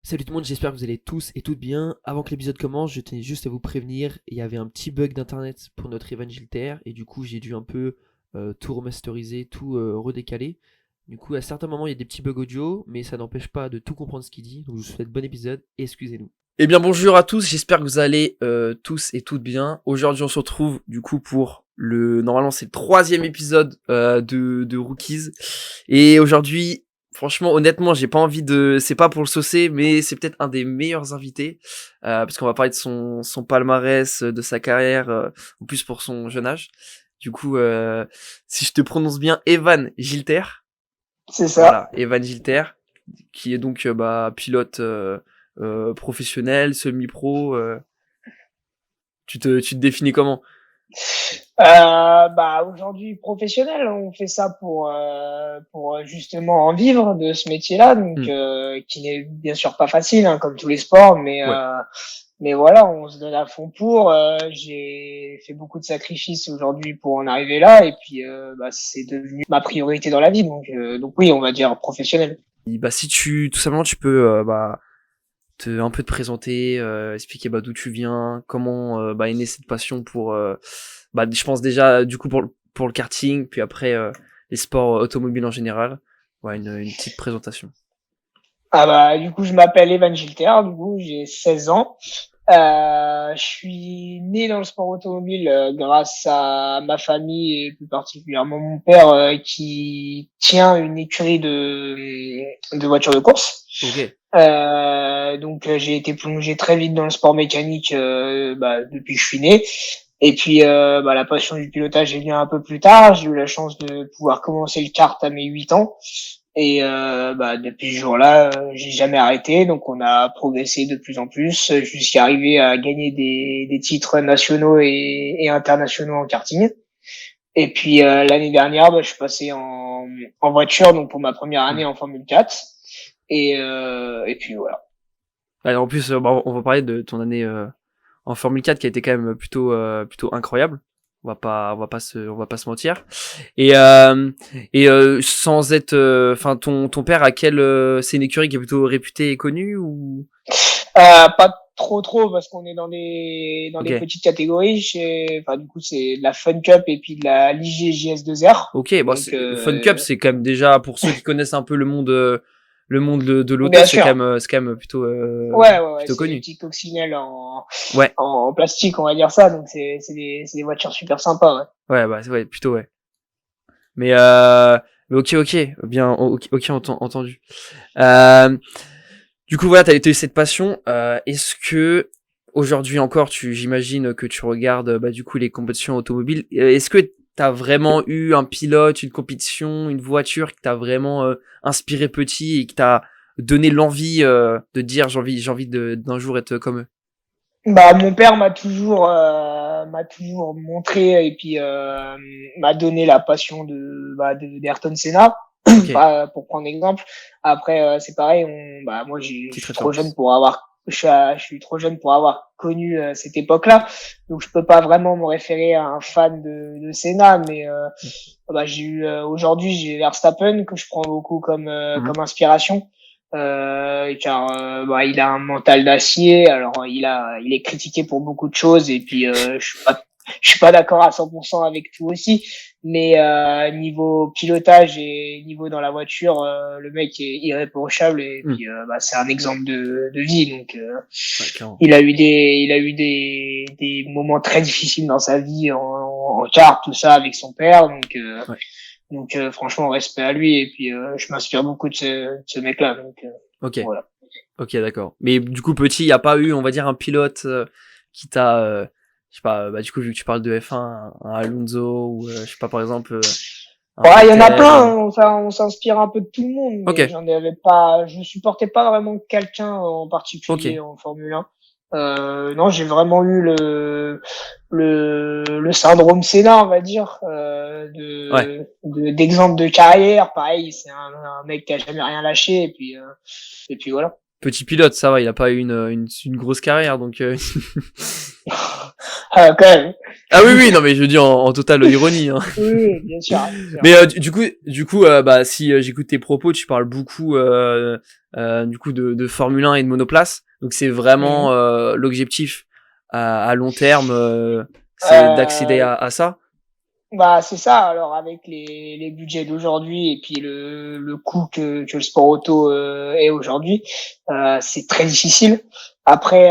Salut tout le monde, j'espère que vous allez tous et toutes bien. Avant que l'épisode commence, je tenais juste à vous prévenir, il y avait un petit bug d'internet pour notre Evan Gilter et du coup j'ai dû un peu tout remasteriser, tout redécaler. Du coup à certains moments il y a des petits bugs audio, mais ça n'empêche pas de tout comprendre ce qu'il dit, donc je vous souhaite bon épisode et excusez-nous. Eh bien bonjour à tous, j'espère que vous allez tous et toutes bien. Aujourd'hui on se retrouve du coup pour normalement c'est le troisième épisode de Rookies. Et aujourd'hui, franchement, honnêtement, j'ai pas envie c'est pas pour le saucer, mais c'est peut-être un des meilleurs invités, parce qu'on va parler de son palmarès, de sa carrière, en plus pour son jeune âge. Du coup, si je te prononce bien, Evan Gilter. C'est ça. Voilà, Evan Gilter, qui est donc pilote professionnel, semi-pro. Tu te définis comment? Aujourd'hui professionnel, on fait ça pour justement en vivre de ce métier-là, donc qui n'est bien sûr pas facile, hein, comme tous les sports, Ouais. Mais voilà, on se donne à fond pour. J'ai fait beaucoup de sacrifices aujourd'hui pour en arriver là, et puis c'est devenu ma priorité dans la vie, donc oui, on va dire professionnel. Bah si tout simplement tu peux un peu te présenter, expliquer d'où tu viens, comment est née cette passion pour je pense déjà du coup pour le karting, puis après les sports automobiles en général. Ouais, une petite présentation. Du coup, je m'appelle Evan Gilter, du coup, j'ai 16 ans. Je suis né dans le sport automobile grâce à ma famille et plus particulièrement mon père qui tient une écurie de voitures de course. Ok. J'ai été plongé très vite dans le sport mécanique depuis que je suis né. Et puis la passion du pilotage est venue un peu plus tard. J'ai eu la chance de pouvoir commencer le kart à mes 8 ans. Et depuis ce jour-là, j'ai jamais arrêté. Donc on a progressé de plus en plus jusqu'à arriver à gagner des titres nationaux et internationaux en karting. Et puis l'année dernière, je suis passé en voiture, donc pour ma première année en Formule 4. Et puis voilà. Alors, en plus, on va parler de ton année en Formule 4 qui a été quand même plutôt incroyable. On va pas se mentir. Et sans être, enfin, ton père c'est une écurie qui est plutôt réputée et connue ou? Pas trop parce qu'on est dans les Ok. petites catégories. Du coup, c'est de la Fun Cup et puis de la LIGGS2R. Ok, Donc, Fun Cup, c'est quand même déjà pour ceux qui connaissent un peu le monde de l'auto, bien sûr. c'est quand même Ouais, plutôt c'est des connu. petits coccinelles Ouais, en plastique, on va dire ça. Donc, c'est des voitures super sympas, ouais. ouais, plutôt ouais. Mais ok, bien, ok, entendu. Euh, du coup, voilà, t'as eu cette passion. Est-ce que aujourd'hui encore, j'imagine que tu regardes du coup les compétitions automobiles. Est-ce que t'as vraiment eu un pilote, une compétition, une voiture qui t'a vraiment inspiré petit et qui t'a donné l'envie de dire j'ai envie d'un jour être comme eux? Mon père m'a toujours montré et puis m'a donné la passion d'Ayrton Senna. Ok, Pour prendre exemple. Après, c'est pareil. Je petite suis trop jeune référence. pour je suis trop jeune pour avoir connu cette époque-là. Donc, je peux pas vraiment me référer à un fan de Senna, mais aujourd'hui, j'ai Verstappen que je prends beaucoup Mhm. comme inspiration. Car il a un mental d'acier. Alors il est critiqué pour beaucoup de choses et puis je suis pas d'accord à 100% avec tout aussi, mais niveau pilotage et niveau dans la voiture, le mec est irréprochable et Mhm. puis c'est un exemple de vie. Donc Ouais, clairement. il a eu des moments très difficiles dans sa vie en kart, tout ça avec son père. Ouais. Franchement, respect à lui. Et puis, je m'inspire beaucoup de ce mec-là. Ok. Voilà. Ok, d'accord. Mais du coup, petit, il n'y a pas eu, on va dire, un pilote qui t'a, je sais pas, du coup, vu que tu parles de F1, un Alonso ou, je sais pas, par exemple, un Ouais, il y en a Vettel plein. ou... On s'inspire un peu de tout le monde, Ok, mais je supportais pas vraiment quelqu'un en ok, particulier en Formule 1. Non, j'ai vraiment eu le syndrome Senna, on va dire, ouais, d'exemple de carrière. Pareil, c'est un mec qui a jamais rien lâché, et puis voilà. Petit pilote, ça va, il a pas eu une grosse carrière, donc. Ah, quand même. Ah oui, oui, non, mais je dis en totale ironie. Hein. Oui, bien sûr, bien sûr. Mais du coup, bah si j'écoute tes propos, tu parles beaucoup du coup de Formule 1 et de monoplace. Donc c'est vraiment Mhm. l'objectif à long terme, c'est d'accéder Euh, à ça. Bah, c'est ça. Alors, avec les budgets d'aujourd'hui et puis le coût que le sport auto est aujourd'hui, c'est très difficile. Après,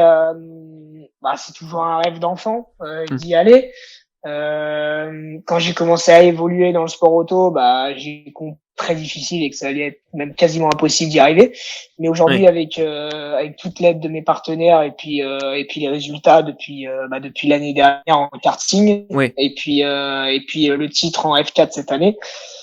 bah, c'est toujours un rêve d'enfant Hmm. d'y aller. Quand j'ai commencé à évoluer dans le sport auto, bah, j'ai compris très difficile et que ça allait être même quasiment impossible d'y arriver. Mais aujourd'hui, Oui, avec toute l'aide de mes partenaires et puis les résultats depuis l'année dernière en karting oui, et puis le titre en F4 cette année,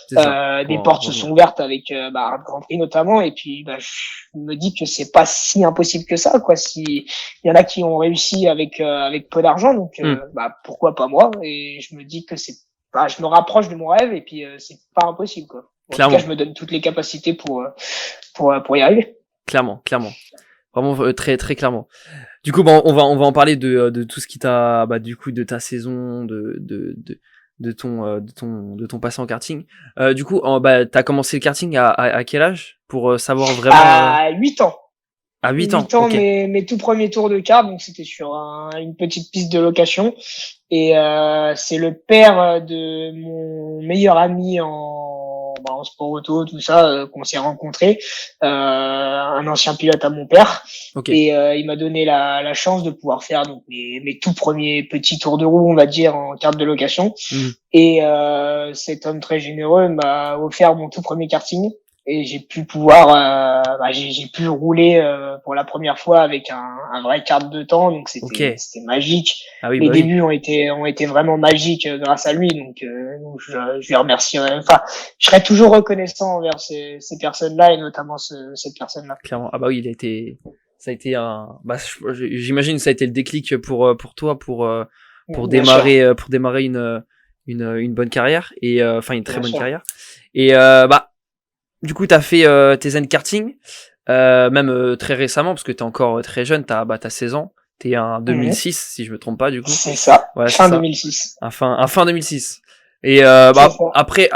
c'est ça. Pour des en portes se sont revenir. ouvertes avec un Grand Prix notamment. Et puis, bah, je me dis que c'est pas si impossible que ça, quoi. Si il y en a qui ont réussi avec peu d'argent, donc Hmm. bah pourquoi pas moi. Et je me dis que bah, je me rapproche de mon rêve et puis c'est pas impossible, quoi. En tout cas, je Clairement, me donne toutes les capacités pour y arriver. clairement. Vraiment très très clairement. Du coup, bon, on va en parler de tout ce qui t'a, bah, du coup, de ta saison, de ton passé en karting. Du coup, bah, t'as commencé le karting à quel âge pour savoir vraiment À 8 ans. à 8 ans. 8 ans, Ok, mes tout premiers tours de kart, donc c'était sur une petite piste de location. Et c'est le père de mon meilleur ami en sport auto, tout ça, qu'on s'est rencontrés, un ancien pilote à mon père. ok. Et il m'a donné la chance de pouvoir faire donc mes tout premiers petits tours de roue, on va dire, en carte de location. Mhm. Et cet homme très généreux m'a offert mon tout premier karting et j'ai pu pouvoir j'ai pu rouler pour la première fois avec un vrai kart de temps, donc Ok. c'était magique. Ah oui, Mes bah oui. débuts ont été vraiment magiques grâce à lui, donc je lui remercie, enfin je serai toujours reconnaissant envers ces personnes-là et notamment cette personne-là. Clairement. Ah bah oui, ça a été bah, j'imagine que ça a été le déclic pour toi Bien sûr, pour démarrer une bonne carrière et enfin une très bien bonne sûr. carrière. Et bah du coup, t'as fait tes années de karting, même très récemment, parce que t'es encore très jeune, t'as 16 ans. T'es un Mhm. 2006, si je me trompe pas, du coup. C'est ça, Ouais, c'est fin ça. 2006. Un fin 2006. Et C'est bah, ça. après,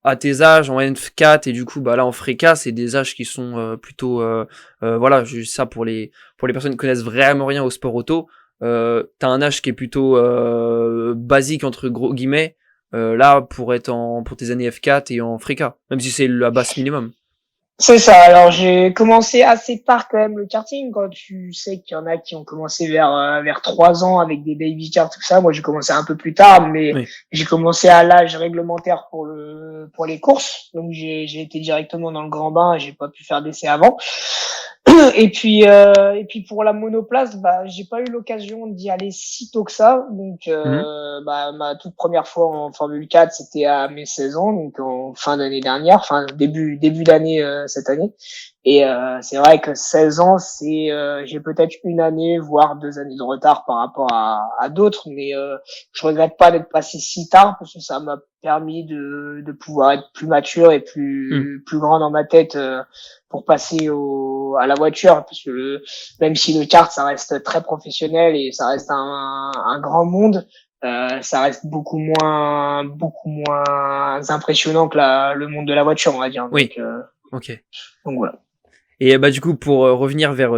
à tes âges, en F4, et du coup, bah là, en Freca, c'est des âges qui sont plutôt... voilà, juste ça pour les personnes qui connaissent vraiment rien au sport auto. T'as un âge qui est plutôt basique, entre gros guillemets, là, pour tes années F4 et en Freca. Même si c'est la basse minimum. C'est ça. Alors j'ai commencé assez tard quand même le karting. Quand tu sais qu'il y en a qui ont commencé vers 3 ans avec des baby cars tout ça. Moi j'ai commencé un peu plus tard, mais Oui. j'ai commencé à l'âge réglementaire pour les courses. Donc j'ai été directement dans le grand bain et j'ai pas pu faire d'essai avant. Et puis pour la monoplace, bah j'ai pas eu l'occasion d'y aller si tôt que ça. Donc Mhm. bah ma toute première fois en Formule 4, c'était à mes 16 ans, donc en fin d'année dernière, enfin début d'année cette année. Et c'est vrai que 16 ans, c'est j'ai peut-être une année voire 2 années de retard par rapport à d'autres, mais je regrette pas d'être passé si tard parce que ça m'a permis de pouvoir être plus mature et Mhm. plus grand dans ma tête pour passer à la voiture, parce que même si le kart ça reste très professionnel et ça reste un grand monde, ça reste beaucoup moins impressionnant que le monde de la voiture, on va dire. Oui. Ok. Donc voilà. Et bah du coup, pour revenir vers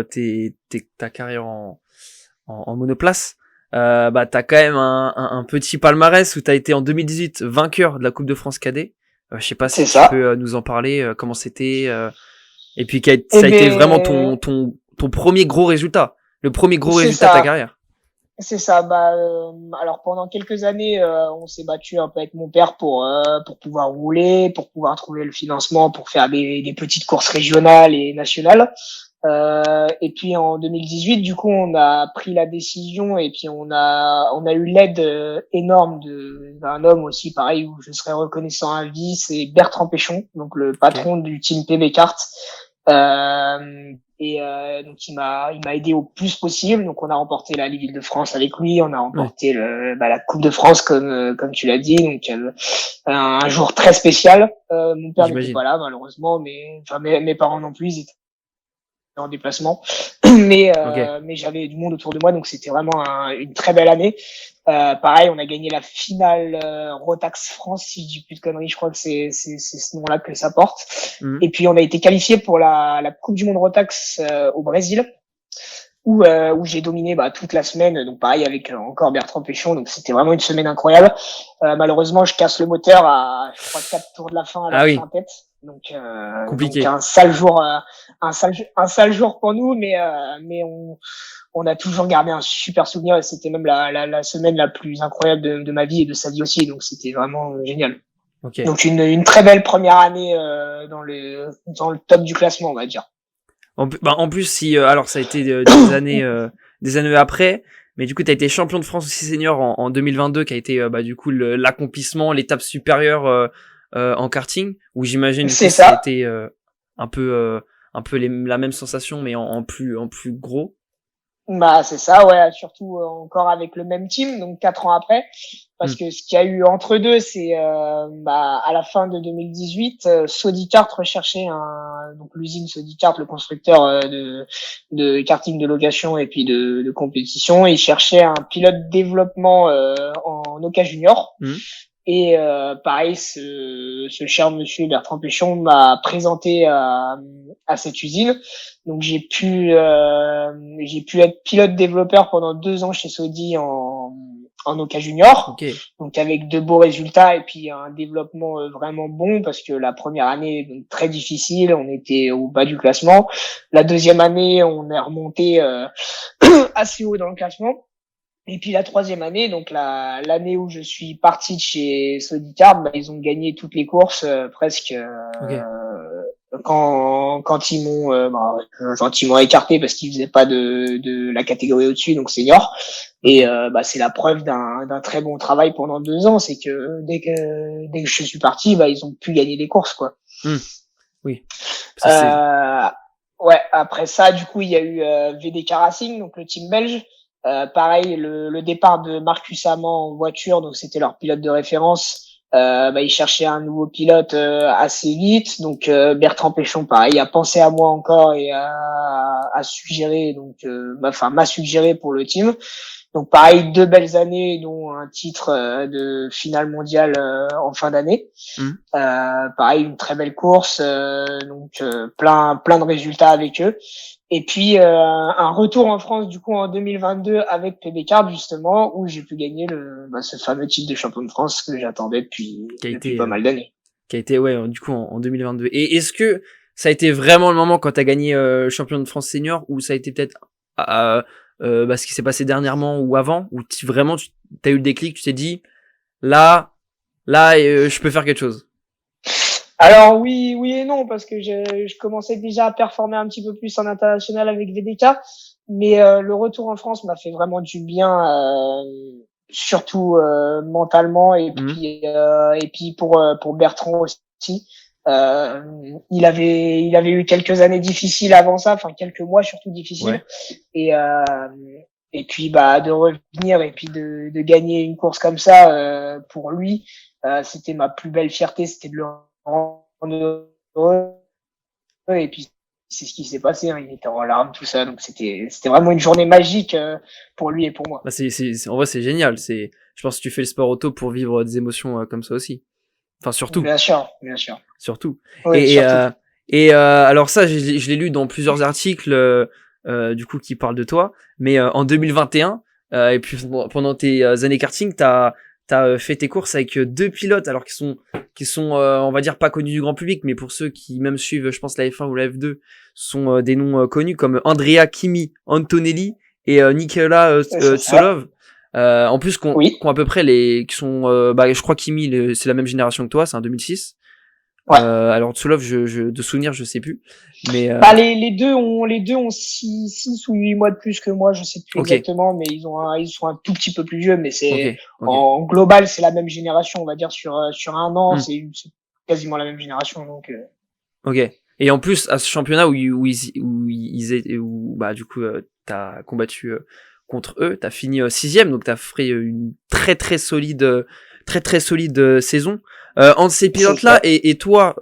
ta carrière en monoplace, bah t'as quand même un petit palmarès où t'as été en 2018 vainqueur de la Coupe de France cadet. Je sais pas C'est si tu ça. peux nous en parler, comment c'était, et puis Eh ça a été vraiment ben, ton premier gros résultat, le premier gros c'est résultat de ta ça. carrière. C'est ça. Bah, alors pendant quelques années, on s'est battu un peu avec mon père pour pouvoir rouler, pour pouvoir trouver le financement, pour faire des petites courses régionales et nationales. Et puis en 2018, du coup, on a pris la décision et puis on a eu l'aide énorme d'un homme aussi, pareil, où je serais reconnaissant à vie, c'est Bertrand Péchon, donc le Ok. patron du team PB Kart. Donc il m'a aidé au plus possible. Donc on a remporté la Ligue de France avec lui, on a Ouais, remporté la Coupe de France comme tu l'as dit. Donc un jour très spécial. Mon père n'était pas j'imagine. là malheureusement, mais enfin mes parents non plus. Ils étaient en déplacement, Ok. mais j'avais du monde autour de moi, donc c'était vraiment une très belle année. Pareil, on a gagné la finale Rotax France, si je dis plus de conneries, je crois que c'est ce nom-là que ça porte. Mhm. Et puis on a été qualifié pour la Coupe du Monde Rotax au Brésil, où j'ai dominé toute la semaine, donc pareil avec encore Bertrand Péchon, donc c'était vraiment une semaine incroyable. Malheureusement, je casse le moteur à, je crois, 4 tours de la fin à Ah la oui, fin tête, donc compliqué. un sale jour pour nous, mais on a toujours gardé un super souvenir et c'était même la semaine la plus incroyable de ma vie et de sa vie aussi, donc c'était vraiment génial. Ok. Donc une très belle première année dans le top du classement, on va dire. En plus, si alors ça a été des années après, mais du coup, tu as été champion de France aussi senior en 2022, qui a été du coup l'accomplissement, l'étape supérieure en karting, où j'imagine du coup C'est ça a ça. été un peu la même sensation, mais en plus gros. Bah c'est ça, ouais, surtout encore avec le même team, donc 4 ans après, Hmm. parce que ce qu'il y a eu entre deux, c'est à la fin de 2018, Sodicart recherchait donc l'usine Sodicart, le constructeur de karting de location et puis de compétition, il cherchait un pilote développement en Oka Junior. Hmm. Et pareil, ce cher monsieur Bertrand Péchon m'a présenté à cette usine. Donc j'ai pu être pilote développeur pendant 2 ans chez Sodi en Oka Junior. Ok. Donc avec de beaux résultats et puis un développement vraiment bon parce que la première année donc, très difficile, on était au bas du classement. La deuxième année, on est remonté assez haut dans le classement. Et puis la troisième année, donc l'année où je suis parti de chez Sodicar, ils ont gagné toutes les courses presque Ok. quand ils m'ont gentiment écarté parce qu'ils faisaient pas de la catégorie au-dessus, donc senior. Et Ok. c'est la preuve d'un très bon travail pendant 2 ans, c'est que dès que je suis parti, ils ont pu gagner des courses quoi. Hmm. Oui. Ça c'est. Euh, ouais, après ça, du coup, il y a eu VDK Racing, donc le team belge. Pareil, le départ de Marcus Amand en voiture, donc c'était leur pilote de référence. Ils cherchaient un nouveau pilote assez vite, donc Bertrand Péchon, pareil, a pensé à moi encore et a suggéré, donc m'a suggéré pour le team. Donc pareil, 2 belles années, dont un titre de finale mondiale en fin d'année. Hmm. Pareil, une très belle course, donc plein de résultats avec eux. Et puis un retour en France du coup en 2022 avec PB Card justement où j'ai pu gagner ce fameux titre de champion de France que j'attendais Qui a depuis été pas mal d'années. qui a été ouais du coup en 2022. Et est-ce que ça a été vraiment le moment quand t'as gagné champion de France senior, ou ça a été peut-être ce qui s'est passé dernièrement ou avant, où vraiment t'as eu le déclic, tu t'es dit là je peux faire quelque chose. Alors oui et non parce que je commençais déjà à performer un petit peu plus en international avec VDK, mais le retour en France m'a fait vraiment du bien, surtout mentalement Mhm. et puis pour Bertrand aussi. Euh, il avait eu quelques années difficiles avant ça, enfin quelques mois surtout difficiles, Ouais. et euh, et puis de revenir et puis de gagner une course comme ça pour lui, c'était ma plus belle fierté, c'était de le rendre heureux. Et puis c'est ce qui s'est passé, hein. Il était en larmes, tout ça, donc c'était vraiment une journée magique pour lui et pour moi. Bah en vrai c'est génial. Je pense que tu fais le sport auto pour vivre des émotions comme ça aussi. Enfin surtout. Bien sûr, bien sûr. Surtout. Oui, Et, et, surtout. euh, alors ça, je l'ai lu dans plusieurs articles du coup qui parlent de toi. Mais en 2021, et puis pendant tes années karting, t'as fait tes courses avec deux pilotes, alors qui sont on va dire pas connus du grand public, mais pour ceux qui même suivent, je pense la F1 ou la F2, sont des noms connus comme Andrea Kimi Antonelli et Nicolas C'est ça. Tsolov. En plus, Oui. qu'on à peu près qui sont, je crois Kimi, c'est la même génération que toi, c'est un 2006. Ouais. Alors Tsolov, de souvenir, je sais plus. Mais Les deux ont 6 ou 8 mois de plus que moi, je sais plus ok, exactement, mais ils sont un tout petit peu plus vieux, mais ok, c'est ok. en global, c'est la même génération, on va dire sur un an, Hmm, c'est quasiment la même génération, donc ok. Et en plus, à ce championnat où du coup, t'as combattu contre eux, t'as fini sixième, donc t'as fait une très très solide saison. Entre ces c'est pilotes-là ça. et toi,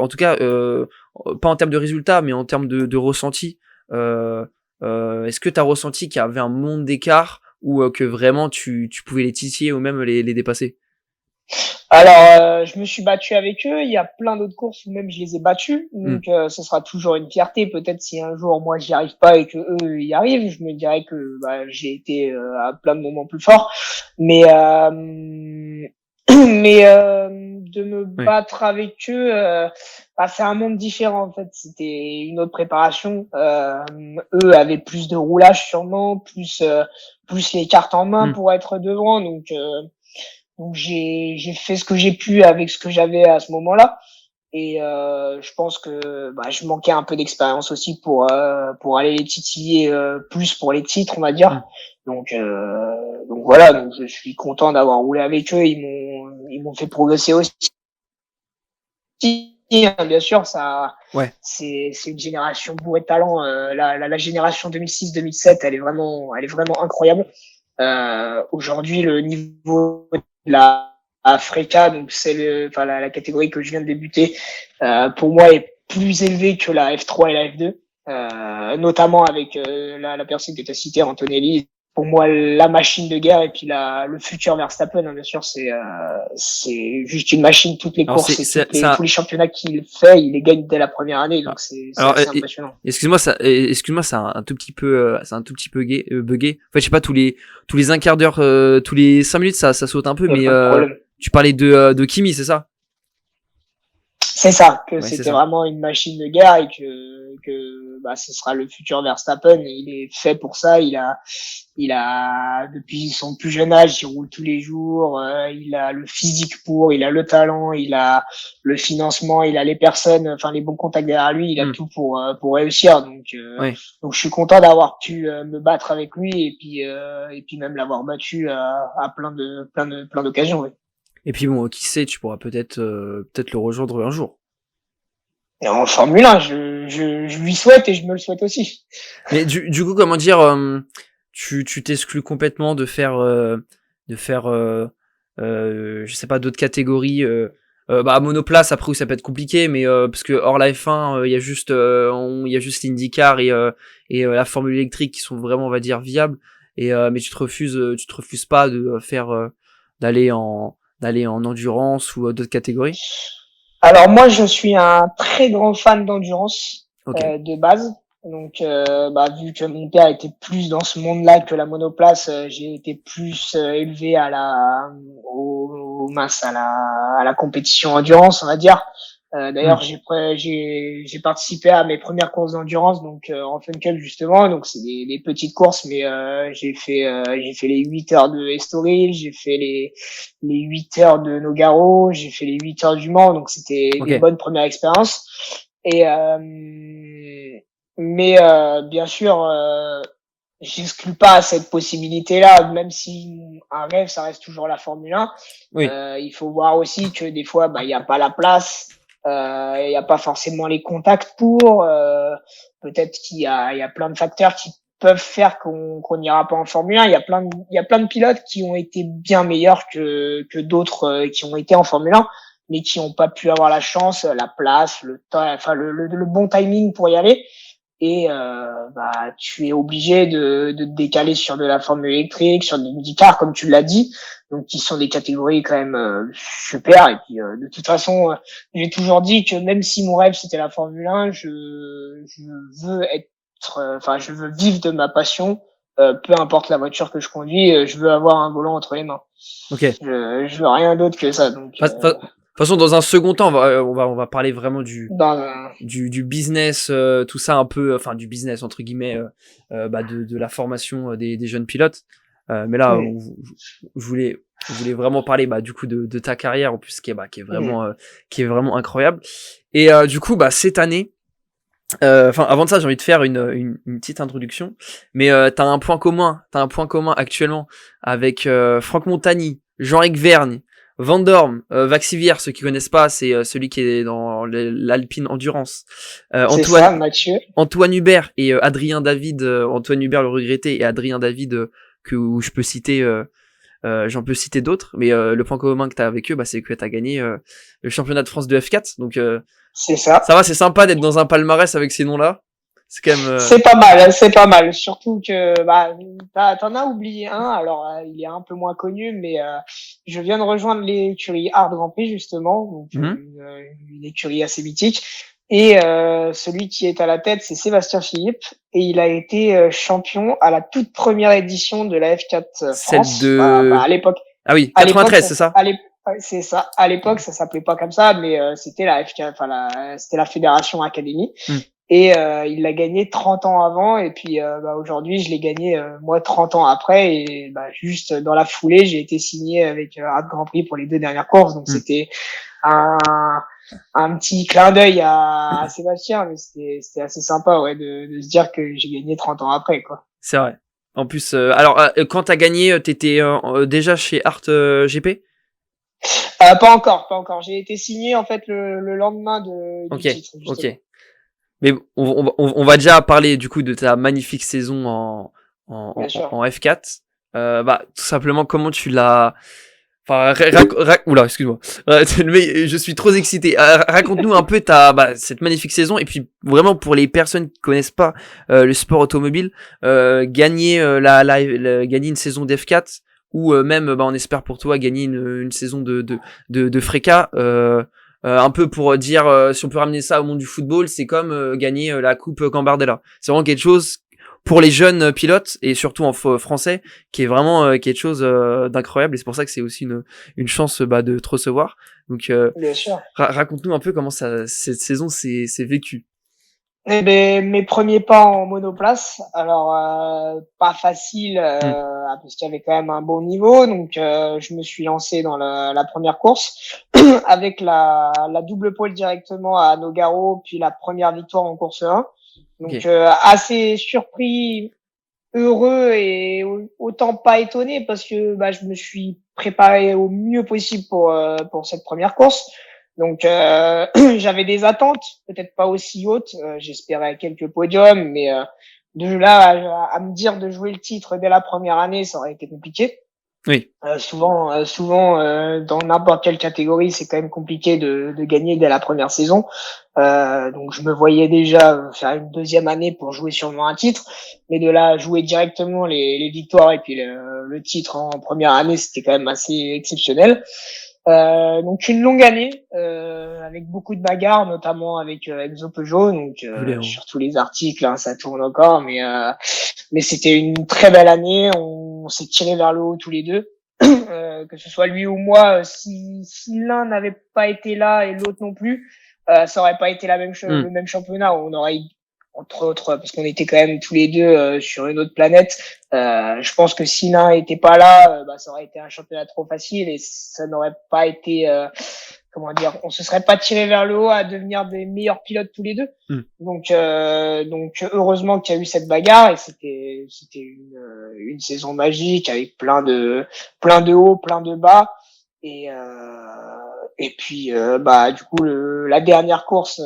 en tout cas, pas en termes de résultats, mais en termes de ressenti, Est-ce que tu as ressenti qu'il y avait un monde d'écart ou que vraiment tu pouvais les titiller ou même les dépasser? Alors, je me suis battu avec eux. Il y a plein d'autres courses où même je les ai battus. Hmm. Donc, ce sera toujours une fierté. Peut-être si un jour moi j'y arrive pas et que eux y arrivent, je me dirais que bah, j'ai été à plein de moments plus forts. Mais de me Ouais. battre avec eux, bah, c'est un monde différent en fait. C'était une autre préparation. Eux avaient plus de roulage sûrement, plus les cartes en main Hmm. pour être devant. Donc j'ai fait ce que j'ai pu avec ce que j'avais à ce moment-là. Et je pense que bah, je manquais un peu d'expérience aussi pour aller les titiller plus pour les titres, on va Hmm. dire. Donc voilà, donc je suis content d'avoir roulé avec eux. Ils m'ont fait progresser aussi. Bien sûr, ça Ouais. c'est une génération bourrée de talent. La génération 2006-2007, elle est vraiment incroyable. Aujourd'hui, le niveau de la Africa, donc enfin la catégorie que je viens de débuter, pour moi est plus élevé que la F3 et la F2, notamment avec la personne que tu as citée, Antonelli. Pour moi, la machine de guerre et puis le futur Verstappen, hein, bien sûr, c'est juste une machine. Toutes les Alors courses c'est et c'est tous ça. les championnats qu'il fait, il les gagne dès la première année, donc Ah. c'est Alors assez impressionnant. excuse-moi, c'est un tout petit peu bugué. En fait, je sais pas, tous les un quart d'heure, tous les 5 minutes, ça saute un peu, Il n'y a mais pas de problème. tu parlais de Kimi, c'est ça? C'est ça, que Ouais, c'est c'était ça. vraiment une machine de guerre et que bah, ce sera le futur Verstappen. Et il est fait pour ça. Il a depuis son plus jeune âge, il roule tous les jours. Il a le physique il a le talent, il a le financement, il a les personnes, enfin les bons contacts derrière lui. Il a Hmm. tout pour réussir. Ouais. Donc je suis content d'avoir pu me battre avec lui et puis même l'avoir battu à plein d'occasions. Ouais. Et puis bon, qui sait, tu pourras peut-être le rejoindre un jour. Et en Formule 1, je lui souhaite et je me le souhaite aussi. Mais du coup, comment dire, tu t'exclus complètement de faire, je sais pas, d'autres catégories. Bah monoplace après où ça peut être compliqué, mais parce que hors la F1, il y a juste l'IndyCar et la Formule électrique qui sont vraiment, on va dire, viables. Et mais tu te refuses pas de faire d'aller en endurance ou d'autres catégories. Alors moi, je suis un très grand fan d'endurance Ok. de base. Donc, bah, vu que mon père était plus dans ce monde-là que la monoplace, j'ai été plus élevé mince, à la compétition endurance, on va dire. Hmm. D'ailleurs, j'ai participé à mes premières courses d'endurance, donc en Funkel justement. Donc c'est des petites courses, mais j'ai fait les 8 heures de Estoril, j'ai fait les 8 heures de Nogaro, j'ai fait les 8 heures du Mans, donc c'était des Ok. bonnes premières expériences. Et mais bien sûr, j'exclus pas cette possibilité-là, même si un rêve, ça reste toujours la Formule 1. Oui. Il faut voir aussi que des fois, bah, il n'y a pas la place, il n'y a pas forcément les contacts pour. Peut-être qu'il y a plein de facteurs qui peuvent faire qu'on n'ira pas en Formule 1. Il y a plein de pilotes qui ont été bien meilleurs que d'autres qui ont été en Formule 1, mais qui n'ont pas pu avoir la chance, la place, le temps, enfin le bon timing pour y aller. Et bah, tu es obligé de te décaler sur de la Formule électrique, sur de l'IndyCar, comme tu l'as dit, donc qui sont des catégories quand même super. Et puis de toute façon, j'ai toujours dit que même si mon rêve c'était la Formule 1, je veux enfin je veux vivre de ma passion, peu importe la voiture que je conduis, je veux avoir un volant entre les mains. Ok. Je veux rien d'autre que ça. Donc De toute façon, dans un second temps, on va parler vraiment dans du business, tout ça un peu, enfin du business entre guillemets, bah de la formation des jeunes pilotes. Mais là, Mm, je voulais vraiment parler bah du coup de ta carrière en plus mm. qui est vraiment incroyable. Et du coup, bah cette année, enfin avant de ça, j'ai envie de faire une petite introduction. Mais t'as un point commun actuellement avec Franck Montagny, Jean-Eric Vergne, Van Dorn, Vaxivière, ceux qui connaissent pas, c'est celui qui est dans l'Alpine Endurance. C'est ça, Mathieu. Antoine Hubert et Adrien David, Antoine Hubert le regretté et Adrien David où je peux citer, j'en peux citer d'autres, mais le point commun que t'as avec eux, bah, c'est que t'as gagné le championnat de France de F4, donc C'est ça. ça va, c'est sympa d'être dans un palmarès avec ces noms-là. C'est quand même. C'est pas mal. Surtout que bah t'en as oublié un. Alors il est un peu moins connu, mais je viens de rejoindre l'écurie Hard Grand Prix justement, donc Mhm. une écurie assez mythique. Et celui qui est à la tête, c'est Sébastien Philippe, et il a été champion à la toute première édition de la F4 Celle France. Bah, de. à l'époque, Ah oui, à l'époque, 93, c'est ça? c'est ça. À l'époque, ça s'appelait pas comme ça, mais c'était la F4, enfin c'était la Fédération Académie. Hmm. Et il l'a gagné 30 ans avant, et puis bah, aujourd'hui, je l'ai gagné moi 30 ans après, et bah, juste dans la foulée, j'ai été signé avec Hard Grand Prix pour les 2 dernières courses, donc Hmm. c'était un, un petit clin d'œil à Sébastien, mais c'était assez sympa ouais, de se dire que j'ai gagné 30 ans après, quoi. C'est vrai. En plus, alors, quand t'as gagné, t'étais déjà chez Art GP? Pas encore, pas encore. J'ai été signé en fait le lendemain du Ok, titre, ok. justement. Mais on va déjà parler du coup de ta magnifique saison Bien sûr. en F4. Bah, tout simplement, comment tu l'as. Enfin, oula, excuse-moi. Je suis trop excité. Raconte-nous un peu cette magnifique saison et puis vraiment pour les personnes qui connaissent pas le sport automobile, gagner gagner une saison d'F4 ou même on espère pour toi gagner une saison de Freca. Un peu pour dire si on peut ramener ça au monde du football, c'est comme gagner la coupe Gambardella. C'est vraiment quelque chose pour les jeunes pilotes et surtout en français qui est vraiment quelque chose d'incroyable et c'est pour ça que c'est aussi une chance de te recevoir. Donc Bien sûr. raconte-nous un peu comment cette saison s'est vécue. Eh ben, mes premiers pas en monoplace, alors pas facile Hmm. parce qu'il y avait quand même un bon niveau, donc je me suis lancé dans la première course avec la double pole directement à Nogaro, puis la première victoire en course 1. Donc Ok. assez surpris, heureux et autant pas étonné parce que bah, je me suis préparé au mieux possible pour cette première course. Donc j'avais des attentes, peut-être pas aussi hautes. J'espérais quelques podiums, mais de là à me dire de jouer le titre dès la première année, ça aurait été compliqué. Oui. Souvent, dans n'importe quelle catégorie, c'est quand même compliqué de gagner dès la première saison. Donc, je me voyais déjà faire une deuxième année pour jouer sûrement un titre, mais de là à jouer directement les victoires et puis le titre en première année, c'était quand même assez exceptionnel. Donc, une longue année avec beaucoup de bagarres, notamment avec Enzo Peugeot. Donc, Je voulais. sur tous les articles, hein, ça tourne encore, mais c'était une très belle année. On s'est tiré vers le haut tous les deux. Que ce soit lui ou moi, si l'un n'avait pas été là et l'autre non plus, ça aurait pas été Hmm. le même championnat. On aurait, entre autres, parce qu'on était quand même tous les deux sur une autre planète. Je pense que si l'un était pas là, bah, ça aurait été un championnat trop facile et ça n'aurait pas été, comment dire, on se serait pas tiré vers le haut à devenir des meilleurs pilotes tous les deux. Hmm. Donc heureusement qu'il y a eu cette bagarre et c'était une saison magique avec plein de hauts, plein de bas et puis bah du coup la dernière course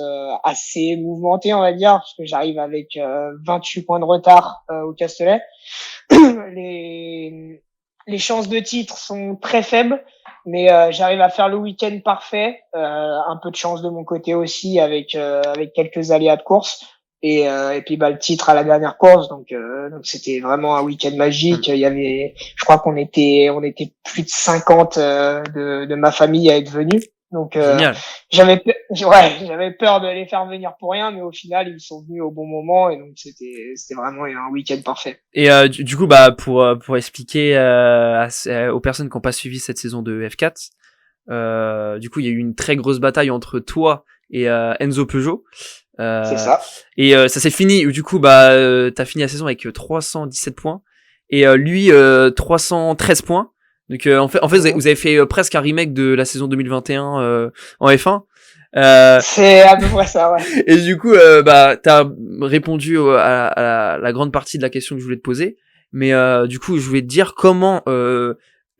assez mouvementée on va dire parce que j'arrive avec 28 points de retard au Castellet. les les chances de titre sont très faibles, mais j'arrive à faire le week-end parfait. Un peu de chance de mon côté aussi avec quelques aléas de course. Et puis bah le titre à la dernière course, donc c'était vraiment un week-end Hmm. magique. Il y avait, je crois on était plus de 50 de ma famille à être venus. Donc Génial. j'avais peur de les faire venir pour rien, mais au final ils sont venus au bon moment et donc c'était vraiment un week-end parfait. Et du coup, pour expliquer aux personnes qui n'ont pas suivi cette saison de F4, du coup, il y a eu une très grosse bataille entre toi et Enzo Peugeot. C'est Euh, ça. et ça s'est fini. Du coup, t'as fini la saison avec 317 points et lui 313 points. Donc en fait, vous avez fait presque un remake de la saison 2021 en F1. C'est à peu près ça, ouais. Et du coup, t'as répondu à la grande partie de la question que je voulais te poser. Mais du coup, je voulais te dire comment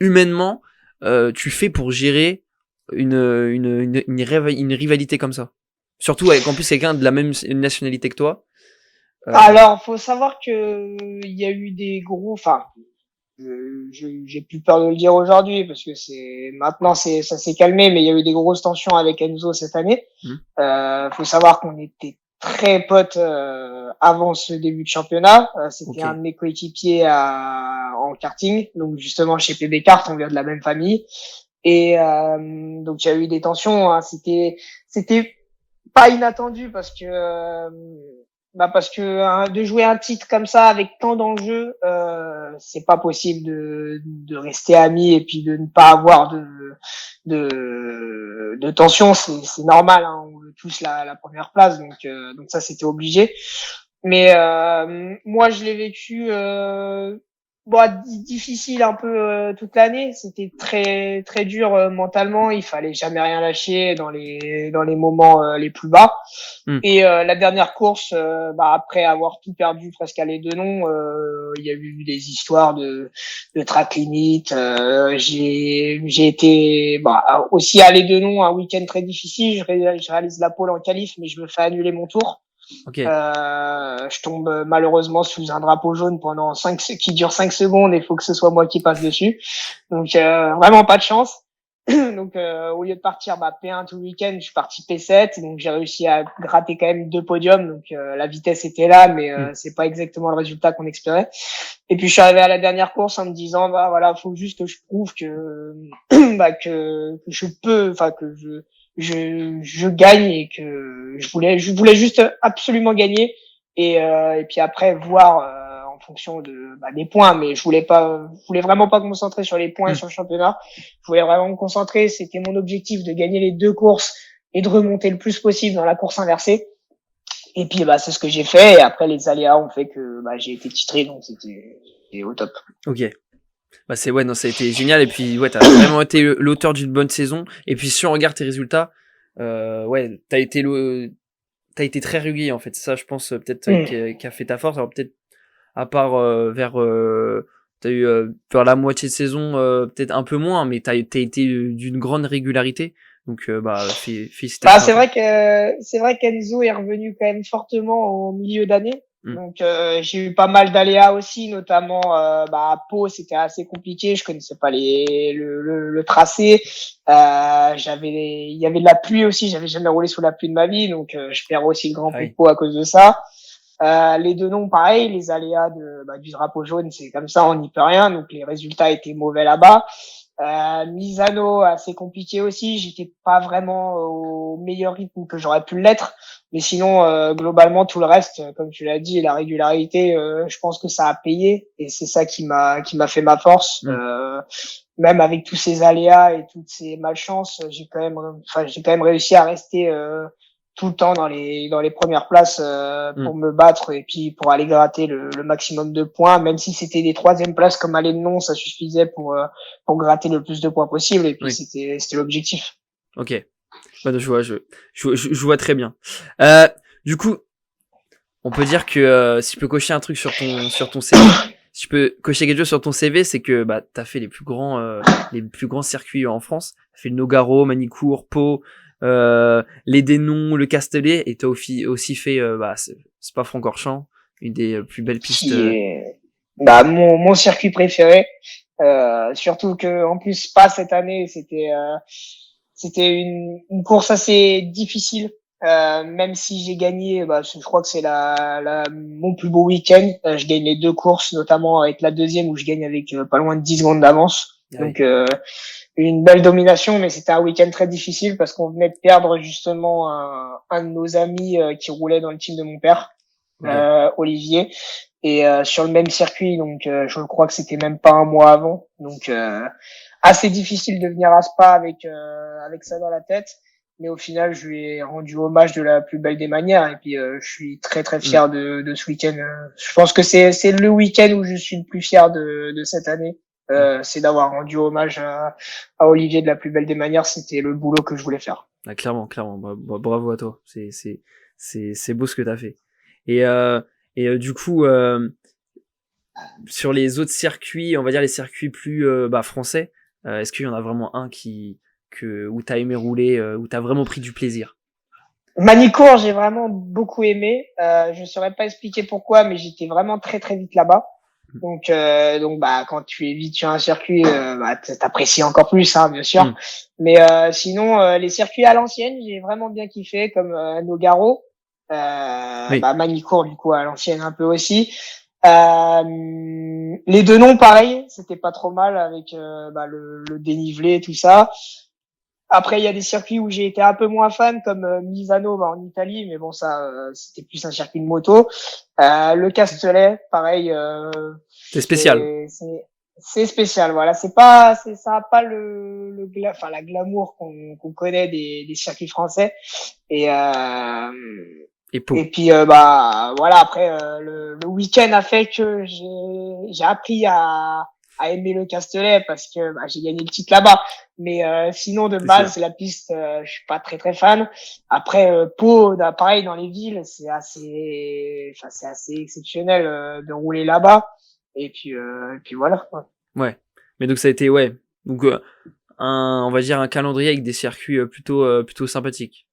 humainement tu fais pour gérer une rivalité comme ça. Surtout avec en plus quelqu'un de la même nationalité que toi. Alors, faut savoir que il y a eu des gros, enfin, j'ai plus peur de le dire aujourd'hui parce que ça s'est calmé, mais il y a eu des grosses tensions avec Enzo cette année. Hmm. Faut savoir qu'on était très pote avant ce début de championnat. C'était un Ok. de mes coéquipiers en karting, donc justement chez PB Kart, on vient de la même famille. Et donc il y a eu des tensions. Hein. C'était pas inattendu parce que de jouer un titre comme ça avec tant d'enjeux, c'est pas possible de rester amis et puis de ne pas avoir de tension. C'est normal. Hein, on veut tous la première place, donc ça c'était obligé. Mais moi je l'ai vécu difficile un peu toute l'année. C'était très très dur mentalement. Il fallait jamais rien lâcher dans les moments les plus bas. Hmm. Et la dernière course, après avoir tout perdu presque à les deux noms, il y a eu des histoires de track limit. J'ai été aussi à les deux noms un week-end très difficile. Je réalise la pole en qualif, mais je me fais annuler mon tour. Ok. Je tombe malheureusement sous un drapeau jaune pendant qui dure 5 secondes et il faut que ce soit moi qui passe dessus. Donc vraiment pas de chance. Donc au lieu de partir P1 tout le week-end, je suis parti P7. Donc j'ai réussi à gratter quand même 2 podiums. Donc la vitesse était là, mais Hmm. c'est pas exactement le résultat qu'on espérait. Et puis je suis arrivé à la dernière course en me disant voilà, faut juste que je prouve que que je peux, que je gagne et que je voulais juste absolument gagner et puis après voir en fonction des points, mais je voulais vraiment pas me concentrer sur les points et Hmm. sur le championnat. Je voulais vraiment me concentrer, c'était mon objectif de gagner les 2 courses et de remonter le plus possible dans la course inversée. Et puis c'est ce que j'ai fait et après les aléas ont fait que j'ai été titré, donc c'était au top. Ok. Bah c'est ouais, non, ça a été génial. Et puis ouais, t'as vraiment été l'auteur d'une bonne saison. Et puis si on regarde tes résultats, ouais, t'as été très régulier en fait. Ça, je pense peut-être qui a fait ta force. Alors peut-être à part t'as eu vers la moitié de saison peut-être un peu moins, mais t'as été d'une grande régularité. Donc félicitations à toi. C'est vrai qu'Enzo est revenu quand même fortement au milieu d'année. Mm. Donc j'ai eu pas mal d'aléas aussi, notamment à Pau, c'était assez compliqué, je connaissais pas le tracé. Il y avait de la pluie aussi, j'avais jamais roulé sous la pluie de ma vie, donc je perds aussi le Grand Ah Prix de oui. Pau à cause de ça. Les deux noms, pareil, les aléas du drapeau jaune, c'est comme ça, on n'y peut rien. Donc les résultats étaient mauvais là-bas. Misano, assez compliqué aussi. J'étais pas vraiment au meilleur rythme que j'aurais pu l'être. Mais sinon, globalement, tout le reste, comme tu l'as dit, la régularité, je pense que ça a payé. Et c'est ça qui m'a fait ma force. Mm. Même avec tous ces aléas et toutes ces malchances, j'ai quand même réussi à rester tout le temps dans les premières places Mm. pour me battre et puis pour aller gratter le maximum de points, même si c'était des troisièmes places comme aller de non, ça suffisait pour gratter le plus de points possible et puis Oui. c'était l'objectif. Ok. Bah, je vois très bien. Du coup, on peut dire que si je peux cocher un truc sur ton CV, si je peux cocher quelque chose sur ton CV, c'est que t'as fait les plus grands circuits en France. T'as fait le Nogaro, Manicourt, Pau, les Dénons, le Castellet, et t'as aussi fait Spa-Francorchamps, une des plus belles pistes. Qui est mon circuit préféré. Surtout que en plus pas cette année, c'était une course assez difficile. Même si j'ai gagné, je crois que c'est mon plus beau week-end. Je gagne les 2 courses, notamment avec la deuxième où je gagne avec pas loin de 10 secondes d'avance. Ah oui. Donc une belle domination, mais c'était un week-end très difficile parce qu'on venait de perdre justement un de nos amis qui roulait dans le team de mon père, Ok. Olivier, et sur le même circuit. Donc je crois que c'était même pas un mois avant. Donc assez difficile de venir à Spa avec ça dans la tête. Mais au final, je lui ai rendu hommage de la plus belle des manières. Et puis, je suis très très Mm. fier de ce week-end. Je pense que c'est le week-end où je suis le plus fier de cette année. Mm. C'est d'avoir rendu hommage à Olivier de la plus belle des manières. C'était le boulot que je voulais faire. Ah, clairement, clairement. Bravo à toi. C'est beau ce que t'as fait. Et du coup, sur les autres circuits, on va dire les circuits plus français, est-ce qu'il y en a vraiment un où t'as aimé rouler, où t'as vraiment pris du plaisir? Manicourt, j'ai vraiment beaucoup aimé. Je saurais pas expliquer pourquoi, mais j'étais vraiment très très vite là-bas. Donc quand tu es vite sur un circuit, t'apprécies encore plus, hein, bien sûr. Mm. Mais sinon, les circuits à l'ancienne, j'ai vraiment bien kiffé, comme Nogaro. Oui. Manicourt du coup à l'ancienne un peu aussi. Les deux noms pareil, c'était pas trop mal avec le dénivelé tout ça. Après, il y a des circuits où j'ai été un peu moins fan, comme Misano en Italie, mais bon, ça, c'était plus un circuit de moto. Le Castellet, pareil, C'est spécial. c'est spécial. Voilà, ça a pas la glamour qu'on connaît des circuits français. Et Et Pau. et puis voilà, après le week-end a fait que j'ai appris à aimer le Castellet parce que j'ai gagné le titre là-bas. Mais sinon de C'est sûr. base la piste, je suis pas très très fan. Après Pau, pareil dans les villes, c'est assez exceptionnel de rouler là-bas. Et puis voilà. Quoi. Ouais. Mais donc ça a été donc on va dire un calendrier avec des circuits plutôt sympathiques.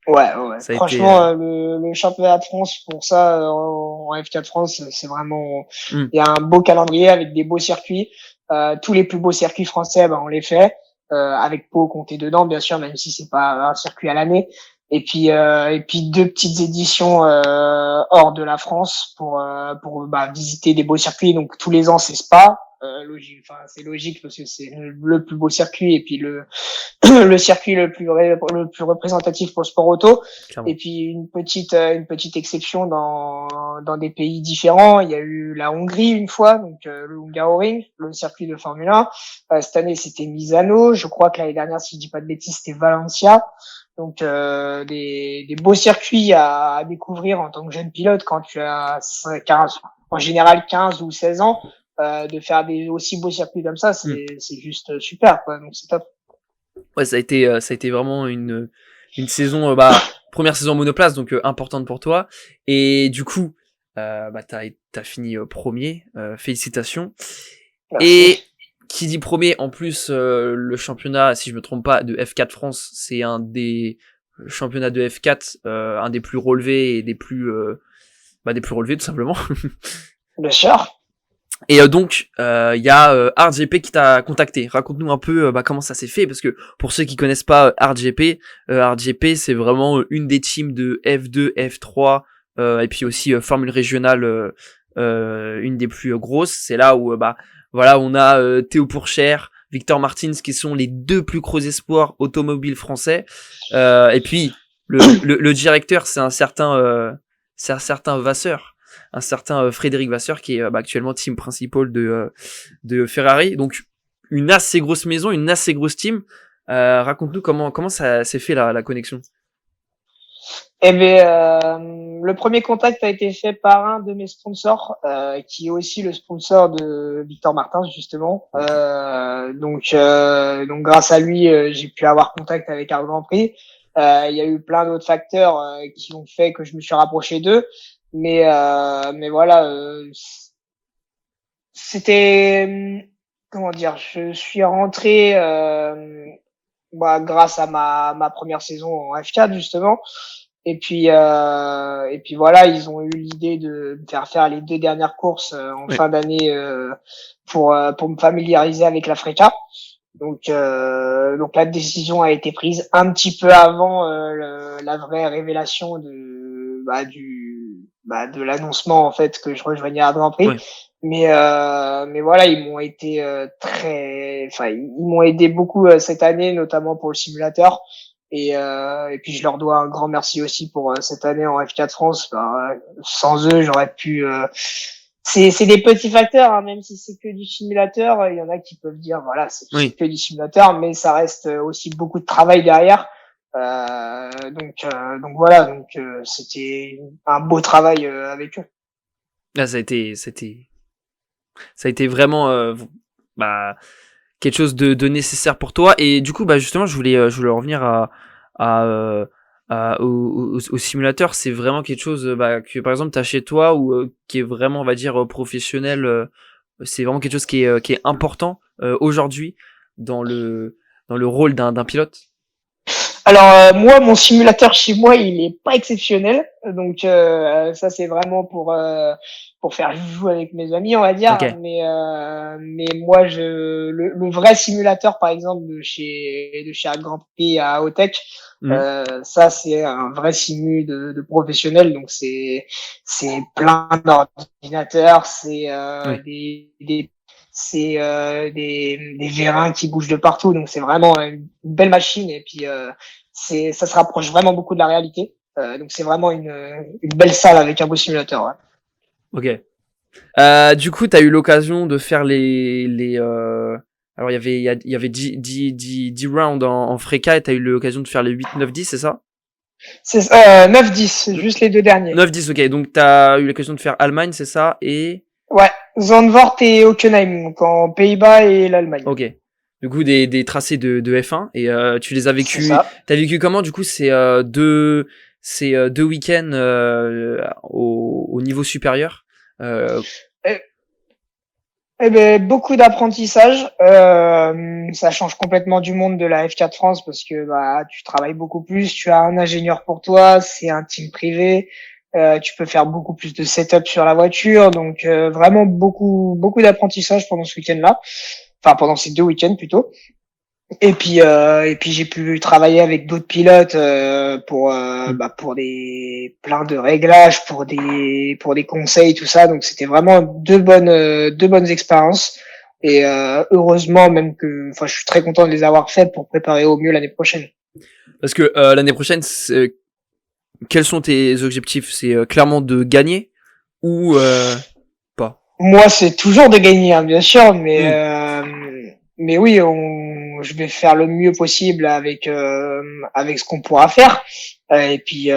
Ouais. Ça a été Franchement, le championnat de France pour ça en F4 France, c'est vraiment, hmm. il y a un beau calendrier avec des beaux circuits. Tous les plus beaux circuits français, on les fait avec Pau compté dedans, bien sûr, même si c'est pas un circuit à l'année. Et puis deux petites éditions hors de la France pour visiter des beaux circuits. Donc tous les ans, c'est Spa. C'est logique parce que c'est le plus beau circuit et puis le circuit le plus représentatif pour le sport auto. Clairement. Et puis une petite exception dans des pays différents. Il y a eu la Hongrie une fois, donc le Hungaroring, le circuit de Formule 1. Cette année c'était Misano. Je crois que l'année dernière, si je dis pas de bêtises, c'était Valencia. Donc des beaux circuits à découvrir en tant que jeune pilote quand tu as 15, en général 15 ou 16 ans. De faire des aussi beaux circuits comme ça, c'est juste super, quoi. Donc c'est top. Ouais, ça a été vraiment une saison, première saison monoplace, donc importante pour toi. Et du coup, t'as fini premier, félicitations. Merci. Et qui dit premier, en plus, le championnat, si je me trompe pas, de F4 France, c'est un des championnats de F4, un des plus relevés et des plus relevés tout simplement. Bien sûr. Et donc, il y a RGP qui t'a contacté. Raconte-nous un peu comment ça s'est fait, parce que pour ceux qui connaissent pas RGP, RGP c'est vraiment une des teams de F2, F3, et puis aussi Formule Régionale, une des plus grosses. C'est là où voilà, on a Théo Pourchère, Victor Martins qui sont les deux plus gros espoirs automobiles français. Et puis le directeur, c'est un certain Vasseur, un certain Frédéric Vasseur qui est actuellement team principal de Ferrari. Donc une assez grosse maison, une assez grosse team. Raconte-nous comment ça s'est fait la connexion. Eh bien, le premier contact a été fait par un de mes sponsors, qui est aussi le sponsor de Victor Martins, justement. Donc grâce à lui, j'ai pu avoir contact avec un Grand Prix. Il y a eu plein d'autres facteurs qui ont fait que je me suis rapproché d'eux. Mais voilà, c'était comment dire, je suis rentré grâce à ma première saison en F4 justement. Et puis voilà, ils ont eu l'idée de me faire les deux dernières courses en Ouais. fin d'année pour me familiariser avec la FRECA. Donc la décision a été prise un petit peu avant la vraie révélation de l'annoncement en fait que je rejoignais à Grand Prix. Ouais. Mais voilà, ils m'ont été ils m'ont aidé beaucoup cette année, notamment pour le simulateur. Et puis je leur dois un grand merci aussi pour cette année en F4 France. Sans eux, j'aurais pu. C'est des petits facteurs, hein, même si c'est que du simulateur. Il y en a qui peuvent dire voilà, c'est Oui. que du simulateur, mais ça reste aussi beaucoup de travail derrière. Donc voilà, c'était un beau travail avec eux. Là, ça a été vraiment quelque chose de nécessaire pour toi. Et du coup, justement, je voulais revenir au simulateur. C'est vraiment quelque chose que, par exemple, tu as chez toi ou qui est vraiment, on va dire, professionnel. C'est vraiment quelque chose qui est important aujourd'hui dans le rôle d'un pilote. Alors moi, mon simulateur chez moi, il est pas exceptionnel, donc ça c'est vraiment pour faire joujou avec mes amis, on va dire. Ok. Mais moi, le vrai simulateur, par exemple de chez Grand Prix à Autech, Mhm. ça c'est un vrai simu de professionnel, donc c'est plein d'ordinateurs, c'est Oui. des vérins qui bougent de partout, donc c'est vraiment une belle machine et puis ça se rapproche vraiment beaucoup de la réalité. Donc c'est vraiment une belle salle avec un beau simulateur. Ouais. Ok. Du coup, t'as eu l'occasion de faire alors il y avait 10 rounds en Freka et t'as eu l'occasion de faire les 8, 9, 10, c'est ça? C'est 9-10, juste les deux derniers. 9, 10, ok. Donc t'as eu l'occasion de faire Allemagne, c'est ça? Et Ouais, Zandvoort et Hockenheim, donc en Pays-Bas et l'Allemagne. ok. Du coup, des tracés de F1 et tu les as C'est vécu. ça. T'as vécu comment? Du coup, c'est deux week-ends au niveau supérieur. Euh, Eh, eh ben, beaucoup d'apprentissage. Ça change complètement du monde de la F4 France parce que bah tu travailles beaucoup plus, tu as un ingénieur pour toi, c'est un team privé. Tu peux faire beaucoup plus de setup sur la voiture, donc vraiment beaucoup d'apprentissage pendant ce week-end-là, enfin pendant ces deux week-ends plutôt. Et puis j'ai pu travailler avec d'autres pilotes hmm. pour des plein de réglages, pour des conseils, tout ça. Donc c'était vraiment deux bonnes expériences. Et heureusement même que, enfin, je suis très content de les avoir faites pour préparer au mieux l'année prochaine. Parce que l'année prochaine, quels sont tes objectifs? C'est clairement de gagner ou pas? Moi, c'est toujours de gagner, hein, bien sûr, Hmm. mais oui, je vais faire le mieux possible avec ce qu'on pourra faire. Et puis,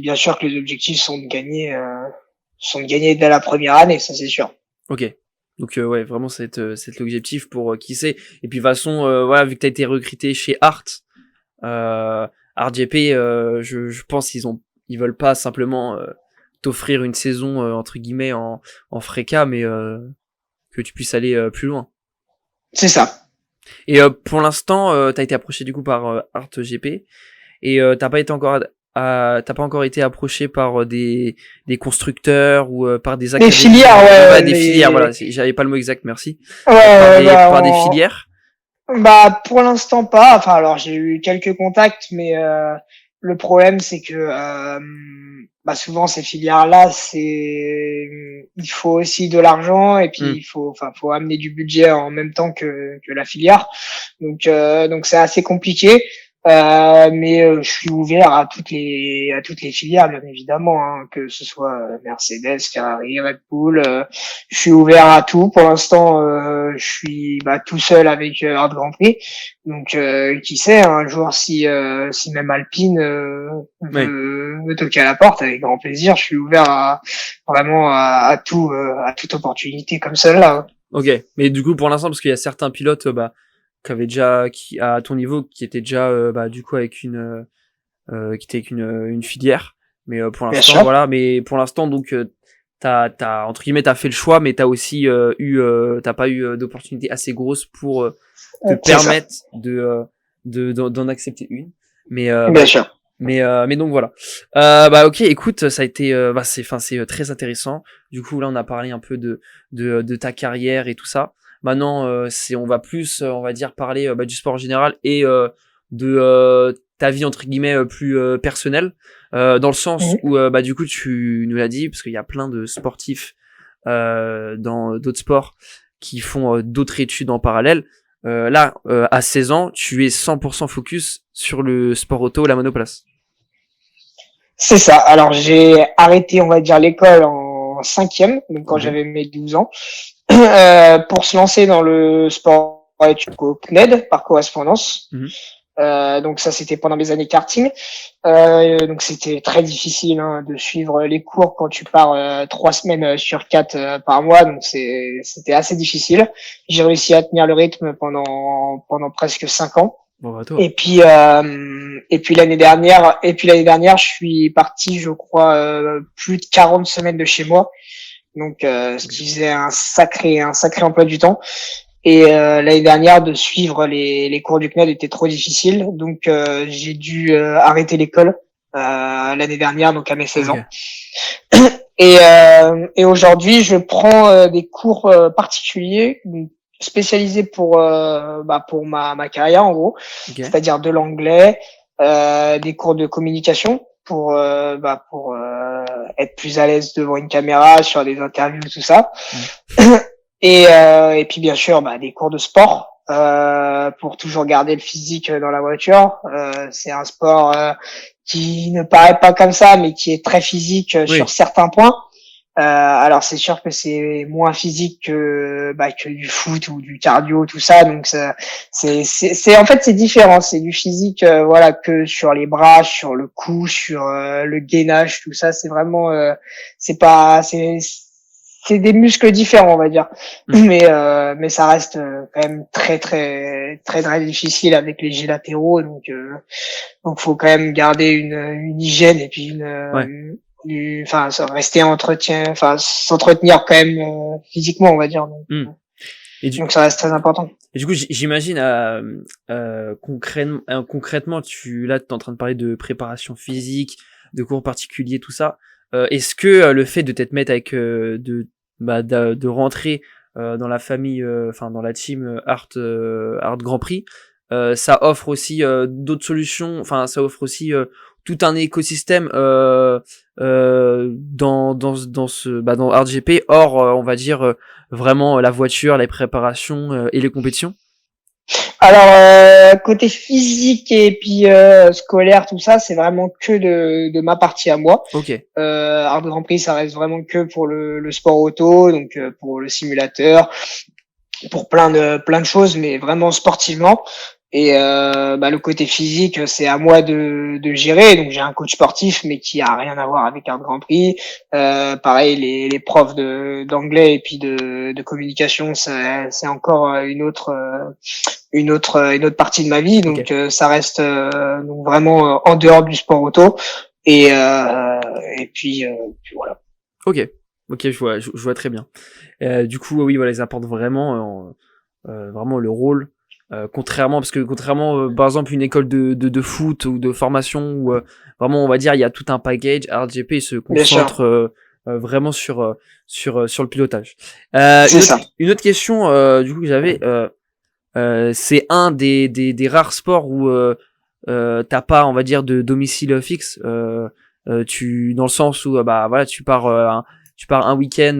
bien sûr que les objectifs sont de gagner dès la première année, ça c'est sûr. Ok. Donc ouais, vraiment c'est l'objectif pour qui sait. Et puis de toute façon, voilà, vu que t'as été recruté chez Art, Art GP, je pense ils veulent pas simplement t'offrir une saison entre guillemets en Freca, mais que tu puisses aller plus loin. C'est ça. Et pour l'instant, t'as été approché du coup par Art GP et t'as pas encore été approché par des constructeurs ou par des Les académies, filières, ouais, ouais, des filières, voilà, j'avais pas le mot exact, merci. ouais, Par des filières. bah, pour l'instant pas. Enfin, alors j'ai eu quelques contacts, mais le problème c'est que bah, souvent ces filières-là, il faut aussi de l'argent et puis Hmm. faut amener du budget en même temps que la filière. Donc c'est assez compliqué. Mais je suis ouvert à toutes les filières, bien évidemment, hein, que ce soit Mercedes, Ferrari, Red Bull. Je suis ouvert à tout. Pour l'instant, je suis tout seul avec Hard Grand Prix. Donc, qui sait, un jour, si même Alpine Ouais. veut toquer à la porte, avec grand plaisir. Je suis ouvert vraiment à tout, à toute opportunité comme celle-là. Ok. Mais du coup, pour l'instant, parce qu'il y a certains pilotes, qui à ton niveau, qui étaient déjà, du coup, avec qui étaient avec une filière. Mais pour Bien l'instant, sûr. voilà. Mais pour l'instant, donc, entre guillemets, t'as fait le choix, mais t'as aussi t'as pas eu d'opportunité assez grosse pour te C'est ça. permettre d'en accepter une. Mais Bien sûr. mais donc voilà. Ok, écoute, ça a été c'est très intéressant. Du coup là on a parlé un peu de ta carrière et tout ça. Maintenant on va plus on va dire parler du sport en général et de ta vie entre guillemets plus personnelle dans le sens Mhm. où du coup tu nous l'as dit parce qu'il y a plein de sportifs dans d'autres sports qui font d'autres études en parallèle. Là, à 16 ans, tu es 100% focus sur le sport auto, la monoplace. C'est ça. Alors, j'ai arrêté, on va dire, l'école en cinquième, donc quand Ok. j'avais mes 12 ans, pour se lancer dans le sport études au CNED par correspondance. Mhm. Donc ça, c'était pendant mes années karting. Donc c'était très difficile hein, de suivre les cours quand tu pars 3 semaines sur 4 par mois. Donc c'était assez difficile. J'ai réussi à tenir le rythme pendant presque 5 ans. Bon, bah, toi. Et puis l'année dernière, je suis parti, je crois, plus de 40 semaines de chez moi. Donc ce qui faisait un sacré emploi du temps. Et l'année dernière, de suivre les cours du CNED était trop difficile, donc j'ai dû arrêter l'école l'année dernière, donc à mes 16 ans. Ok. Et aujourd'hui, je prends des cours particuliers, donc, spécialisés pour ma carrière en gros, Ok. c'est-à-dire de l'anglais, des cours de communication pour être plus à l'aise devant une caméra, sur des interviews, tout ça. Et puis bien sûr des cours de sport pour toujours garder le physique dans la voiture. C'est un sport qui ne paraît pas comme ça, mais qui est très physique sur Oui. certains points. Alors c'est sûr que c'est moins physique que du foot ou du cardio, tout ça. Donc c'est en fait c'est différent. C'est du physique voilà, que sur les bras, sur le cou, sur le gainage, tout ça. C'est vraiment c'est pas c'est des muscles différents, on va dire. Mais ça reste quand même très difficile avec les G latéraux. Donc faut quand même garder une hygiène et puis Ouais. enfin rester s'entretenir quand même physiquement, on va dire. Et du, Donc ça reste très important. et du coup, j'imagine concrètement, là, t'es en train de parler de préparation physique, de cours particuliers, tout ça. Est-ce que le fait de t'être mettre avec de rentrer dans la famille, enfin dans la team Art Grand Prix, ça offre aussi d'autres solutions. Enfin, ça offre aussi tout un écosystème dans Art GP. Or, on va dire vraiment la voiture, les préparations et les compétitions. Alors côté physique et puis scolaire, tout ça, c'est vraiment que de ma partie à moi. Ok. Art Grand Prix, ça reste vraiment que pour le sport auto, donc pour le simulateur, pour plein de choses, mais vraiment sportivement. Et le côté physique, c'est à moi de gérer. Donc j'ai un coach sportif, mais qui a rien à voir avec un Grand Prix. Pareil, les profs d'anglais et puis de communication, c'est encore une autre partie de ma vie. Donc ça reste donc vraiment en dehors du sport auto. Et puis voilà. Ok, je vois très bien. Du coup, oui, voilà, ils apportent vraiment, vraiment le rôle. Contrairement, par exemple, une école de foot ou de formation où vraiment, on va dire, il y a tout un package. RGP il se concentre vraiment sur le pilotage. Une autre question, du coup, que j'avais, c'est un des rares sports où t'as pas, on va dire, de domicile fixe. Dans le sens où voilà, tu pars un week-end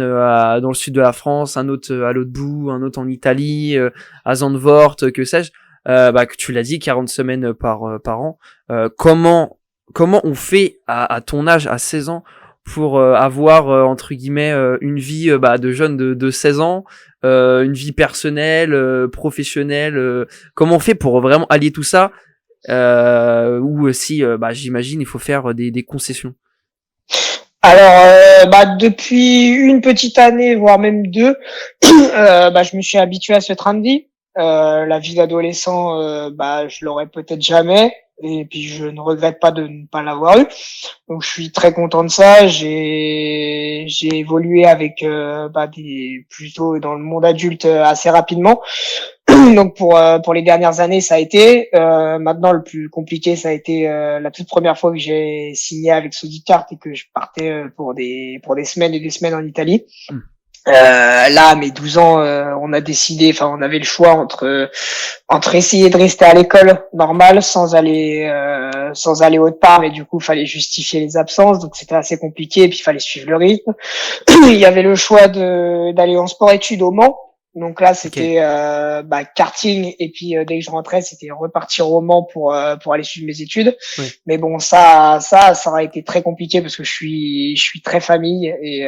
dans le sud de la France, un autre à l'autre bout, un autre en Italie, à Zandvoort, que sais-je, que tu l'as dit, 40 semaines par an. Comment on fait à ton âge, à 16 ans, pour avoir entre guillemets une vie de jeune de 16 ans, une vie personnelle, professionnelle, comment on fait pour vraiment allier tout ça, ou si j'imagine il faut faire des concessions. Alors, depuis une petite année, voire même deux, je me suis habitué à ce train de vie. La vie d'adolescent, je l'aurais peut-être jamais. Et puis, je ne regrette pas de ne pas l'avoir eu. Donc, je suis très content de ça. J'ai évolué avec plutôt dans le monde adulte assez rapidement. Donc pour les dernières années, ça a été. Maintenant, le plus compliqué, ça a été la toute première fois que j'ai signé avec Sodicart et que je partais pour des semaines et des semaines en Italie. Là, à mes 12 ans, on avait le choix entre essayer de rester à l'école normale sans aller autre part, mais du coup, fallait justifier les absences, donc c'était assez compliqué. Et puis, il fallait suivre le rythme. Il y avait le choix d'aller en sport-études au Mans. Donc là, c'était karting, et puis dès que je rentrais, c'était repartir au Mans pour aller suivre mes études. Oui. Mais bon, ça aurait été très compliqué parce que je suis très famille et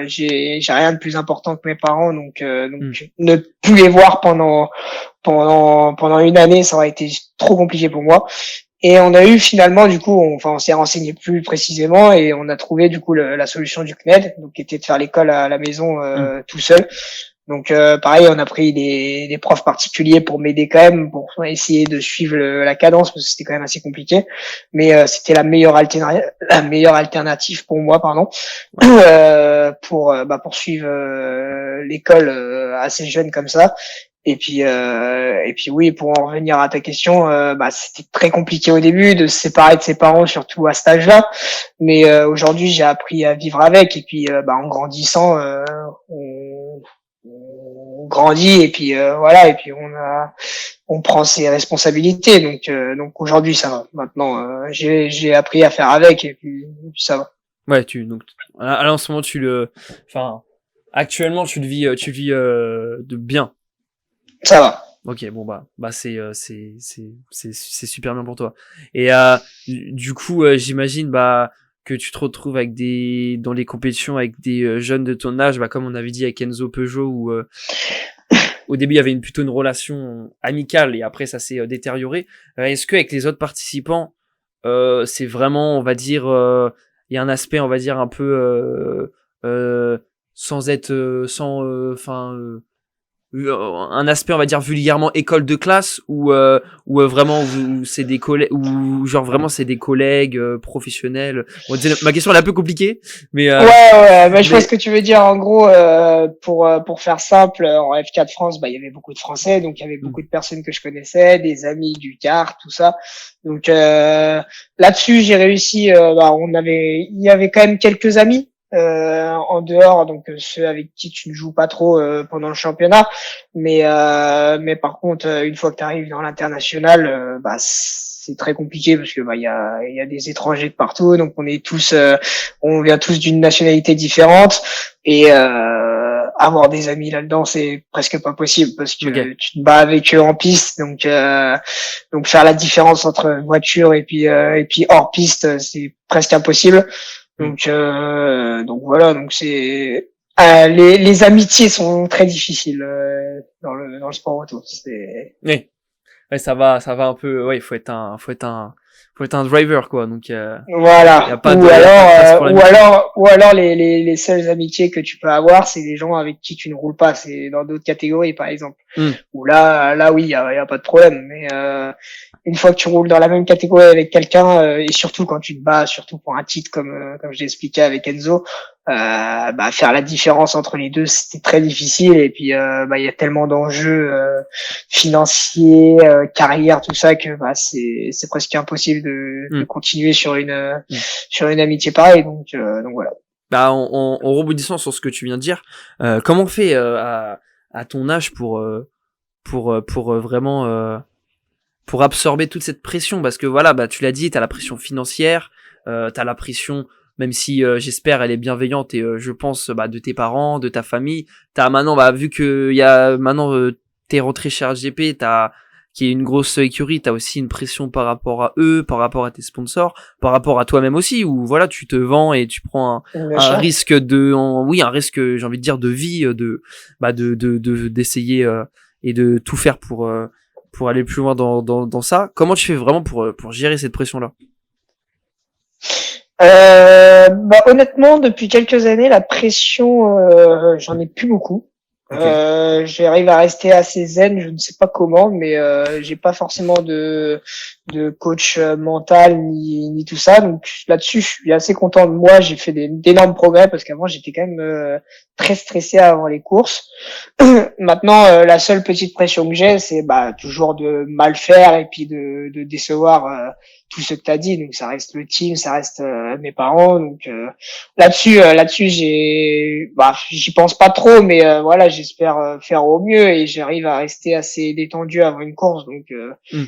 j'ai rien de plus important que mes parents, donc ne plus les voir pendant une année, ça aurait été trop compliqué pour moi. Et on a eu finalement, du coup, on s'est renseigné plus précisément et on a trouvé du coup la solution du CNED, donc qui était de faire l'école à la maison tout seul. Donc pareil, on a pris des profs particuliers pour m'aider quand même, pour essayer de suivre la cadence parce que c'était quand même assez compliqué. Mais c'était la meilleure alternative pour moi, pardon, pour suivre l'école assez jeune comme ça. Et puis oui, pour en revenir à ta question, c'était très compliqué au début de se séparer de ses parents, surtout à cet âge-là. Mais aujourd'hui, j'ai appris à vivre avec. Et puis, en grandissant, on grandit. Et puis voilà. Et puis on prend ses responsabilités. Donc aujourd'hui, ça va. Maintenant, j'ai appris à faire avec. Et puis ça va. Ouais, donc, là, en ce moment, actuellement, tu le vis de bien. Ça va. Ok, bon c'est super bien pour toi. Et du coup, j'imagine que tu te retrouves dans les compétitions avec des jeunes de ton âge, comme on avait dit avec Enzo Peugeot, où au début il y avait plutôt une relation amicale et après ça s'est détérioré. Est-ce que avec les autres participants, c'est vraiment, on va dire, il y a un aspect, on va dire un peu sans être, un aspect, on va dire, vulgairement école de classe, ou vraiment où c'est des collègues, ou genre vraiment c'est des collègues professionnels. Bon, ma question elle est un peu compliquée, mais Ouais, je vois mais ce que tu veux dire. En gros, pour faire simple, en F4 France, il y avait beaucoup de Français, donc il y avait beaucoup de personnes que je connaissais, des amis du kart, tout ça. Donc là-dessus, j'ai réussi. Il y avait quand même quelques amis en dehors, donc ceux avec qui tu ne joues pas trop pendant le championnat. Mais par contre, une fois que tu arrives dans l'international, c'est très compliqué parce que il y a des étrangers de partout, donc on vient tous d'une nationalité différente et avoir des amis là-dedans c'est presque pas possible parce que ok. tu te bats avec eux en piste, donc faire la différence entre voiture et puis hors piste c'est presque impossible. Donc voilà, donc c'est les amitiés sont très difficiles dans le sport auto. Ouais. Ouais, ça va un peu. Ouais, faut être un driver quoi. Donc y Voilà. a pas y a pas de place pour l'amitié. Ou alors les seules amitiés que tu peux avoir, c'est des gens avec qui tu ne roules pas. C'est dans d'autres catégories, par exemple. Hmm. Où là, oui, y a pas de problème. Mais une fois que tu roules dans la même catégorie avec quelqu'un, et surtout quand tu te bats, surtout pour un titre comme j'ai expliqué avec Enzo, faire la différence entre les deux, c'était très difficile. Et puis, il y a tellement d'enjeux financiers, carrière, tout ça que c'est presque impossible de continuer sur une amitié pareille. Donc voilà. En rebondissant sur ce que tu viens de dire, comment on fait à ton âge pour vraiment pour absorber toute cette pression, parce que voilà, tu l'as dit, t'as la pression financière, t'as la pression, même si j'espère elle est bienveillante et je pense de tes parents, de ta famille. T'as maintenant, vu que il y a maintenant t'es rentré chez RGP, qui est une grosse écurie, t'as aussi une pression par rapport à eux, par rapport à tes sponsors, par rapport à toi-même aussi, où voilà, tu te vends et tu prends un risque un risque, j'ai envie de dire, de vie, d'essayer et de tout faire pour aller plus loin dans ça. Comment tu fais vraiment pour gérer cette pression-là? Honnêtement, depuis quelques années, la pression, j'en ai plus beaucoup. Okay. J'arrive à rester assez zen, je ne sais pas comment, mais j'ai pas forcément de coach mental ni tout ça. Donc là-dessus, je suis assez content de moi. J'ai fait d'énormes progrès parce qu'avant j'étais quand même très stressé avant les courses. Maintenant, la seule petite pression que j'ai, c'est toujours de mal faire et puis de décevoir tout ce que t'as dit. Donc ça reste le team, ça reste mes parents. Donc là-dessus, j'y pense pas trop, mais voilà, j'espère faire au mieux et j'arrive à rester assez détendu avant une course. Donc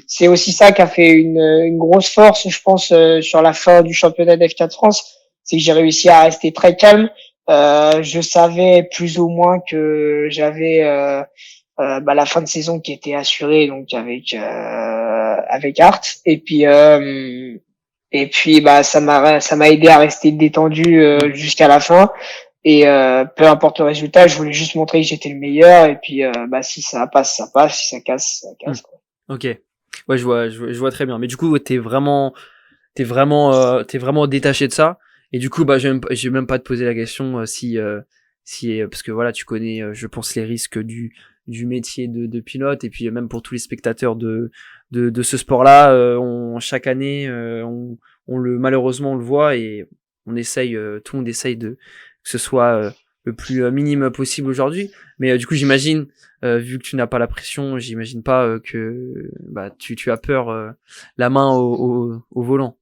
c'est aussi ça qui a fait une grosse force, je pense, sur la fin du championnat d'F4 France, c'est que j'ai réussi à rester très calme. Je savais plus ou moins que j'avais la fin de saison qui était assurée, donc avec Art. Et puis ça m'a aidé à rester détendu jusqu'à la fin. Et peu importe le résultat, je voulais juste montrer que j'étais le meilleur. Et puis si ça passe, ça passe. Si ça casse, ça casse. Quoi. Ok. Ouais, je vois très bien. Mais du coup, t'es vraiment détaché de ça. Et du coup, je vais même pas te poser la question si parce que voilà, tu connais, je pense, les risques du métier de pilote, et puis même pour tous les spectateurs de ce sport-là, chaque année, malheureusement on le voit, et on essaye, tout le monde essaye que ce soit le plus minime possible aujourd'hui. Mais du coup, j'imagine, vu que tu n'as pas la pression, j'imagine pas que bah tu as peur la main au volant.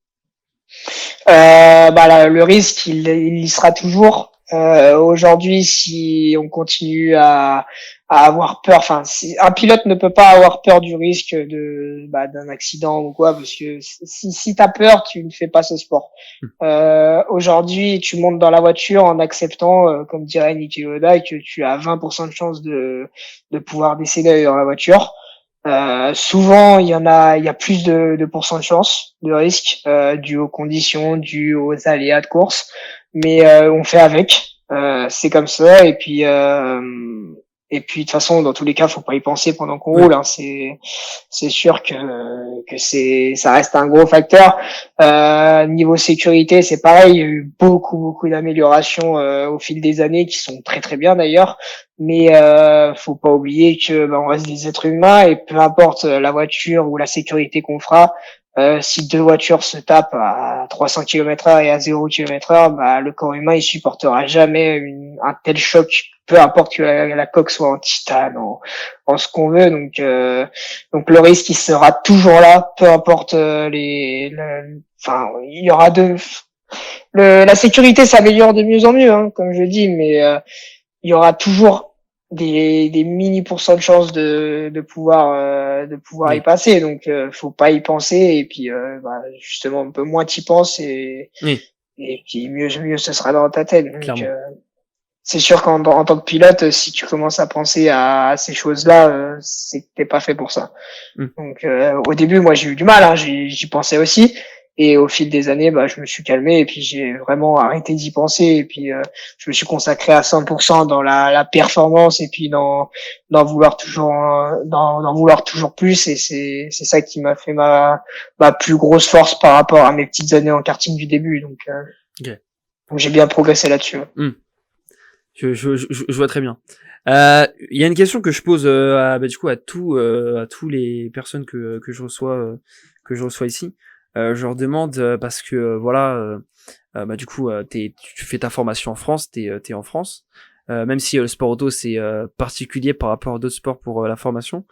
Le risque, il y sera toujours. Aujourd'hui, si on continue à avoir peur, enfin, un pilote ne peut pas avoir peur du risque d'un accident ou quoi, parce que si t'as peur, tu ne fais pas ce sport. Aujourd'hui, tu montes dans la voiture en acceptant, comme dirait Niki Lauda, que tu as 20% de chance de pouvoir décéder dans la voiture. Souvent, il y a plus de pourcents de chance, de risque, dû aux conditions, dû aux aléas de course, mais on fait avec. C'est comme ça, et puis de toute façon, dans tous les cas, faut pas y penser pendant qu'on roule. Hein. C'est sûr que ça reste un gros facteur. Niveau sécurité, c'est pareil. Il y a eu beaucoup d'améliorations au fil des années qui sont très très bien d'ailleurs. Mais faut pas oublier que on reste des êtres humains et peu importe la voiture ou la sécurité qu'on fera, si deux voitures se tapent à 300 km/h et à 0 km/h, bah le corps humain il supportera jamais un tel choc, peu importe que la coque soit en titane, en ce qu'on veut. Donc le risque il sera toujours là, peu importe enfin il y aura la sécurité s'améliore de mieux en mieux, hein, comme je dis, mais il y aura toujours des mini pourcents de chance de pouvoir y passer. Donc faut pas y penser, et puis justement un peu moins t'y penses, et puis mieux ce sera dans ta tête. Donc c'est sûr qu'en tant que pilote, si tu commences à penser à ces choses-là, c'est que t'es pas fait pour ça. Donc au début, moi j'ai eu du mal, hein, j'y pensais aussi. Et au fil des années, je me suis calmé, et puis j'ai vraiment arrêté d'y penser, et puis je me suis consacré à 100% dans la performance, et puis dans vouloir toujours plus, et c'est ça qui m'a fait ma plus grosse force par rapport à mes petites années en karting du début. Donc j'ai bien progressé là-dessus. Je vois très bien. Il y a une question que je pose du coup à tous les personnes que je reçois ici. Je leur demande parce que du coup tu fais ta formation en France, t'es en France, même si le sport auto c'est particulier par rapport à d'autres sports pour la formation.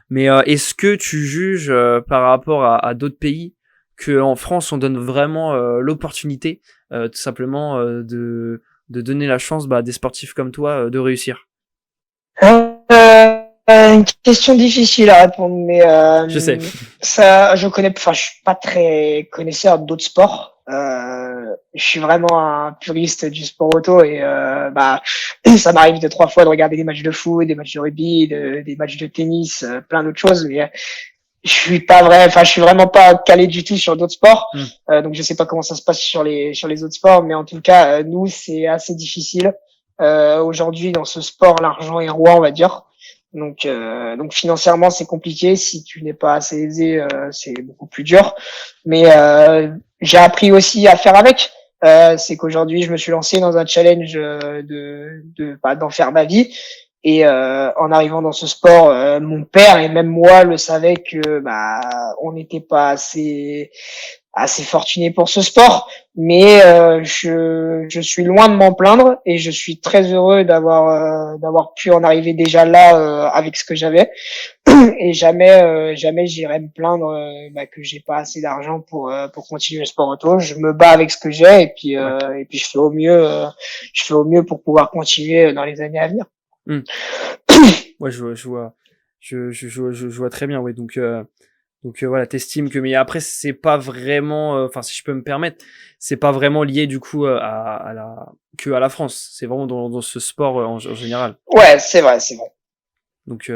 Mais est-ce que tu juges par rapport à d'autres pays que en France on donne vraiment l'opportunité tout simplement de donner la chance à des sportifs comme toi de réussir? Une question difficile à répondre, mais je sais. Ça, je suis pas très connaisseur d'autres sports. Je suis vraiment un puriste du sport auto, et ça m'arrive 2-3 fois de regarder des matchs de foot, des matchs de rugby, des matchs de tennis, plein d'autres choses, mais je suis vraiment pas calé du tout sur d'autres sports. Donc je sais pas comment ça se passe sur les autres sports, mais en tout cas nous c'est assez difficile. Aujourd'hui dans ce sport, l'argent est roi, on va dire. Donc financièrement c'est compliqué. Si tu n'es pas assez aisé, c'est beaucoup plus dur. Mais j'ai appris aussi à faire avec. C'est qu'aujourd'hui je me suis lancé dans un challenge d'en faire ma vie. Et en arrivant dans ce sport, mon père et même moi le savaient que on n'était pas assez fortuné pour ce sport, mais je suis loin de m'en plaindre, et je suis très heureux d'avoir pu en arriver déjà là avec ce que j'avais. Et jamais j'irai me plaindre que j'ai pas assez d'argent pour continuer le sport auto. Je me bats avec ce que j'ai, et puis je fais au mieux pour pouvoir continuer dans les années à venir. Ouais, je vois très bien, ouais. Donc voilà, t'estimes que, mais après c'est pas vraiment, enfin si je peux me permettre, c'est pas vraiment lié du coup à la France. C'est vraiment dans ce sport en général. Ouais, c'est vrai. Donc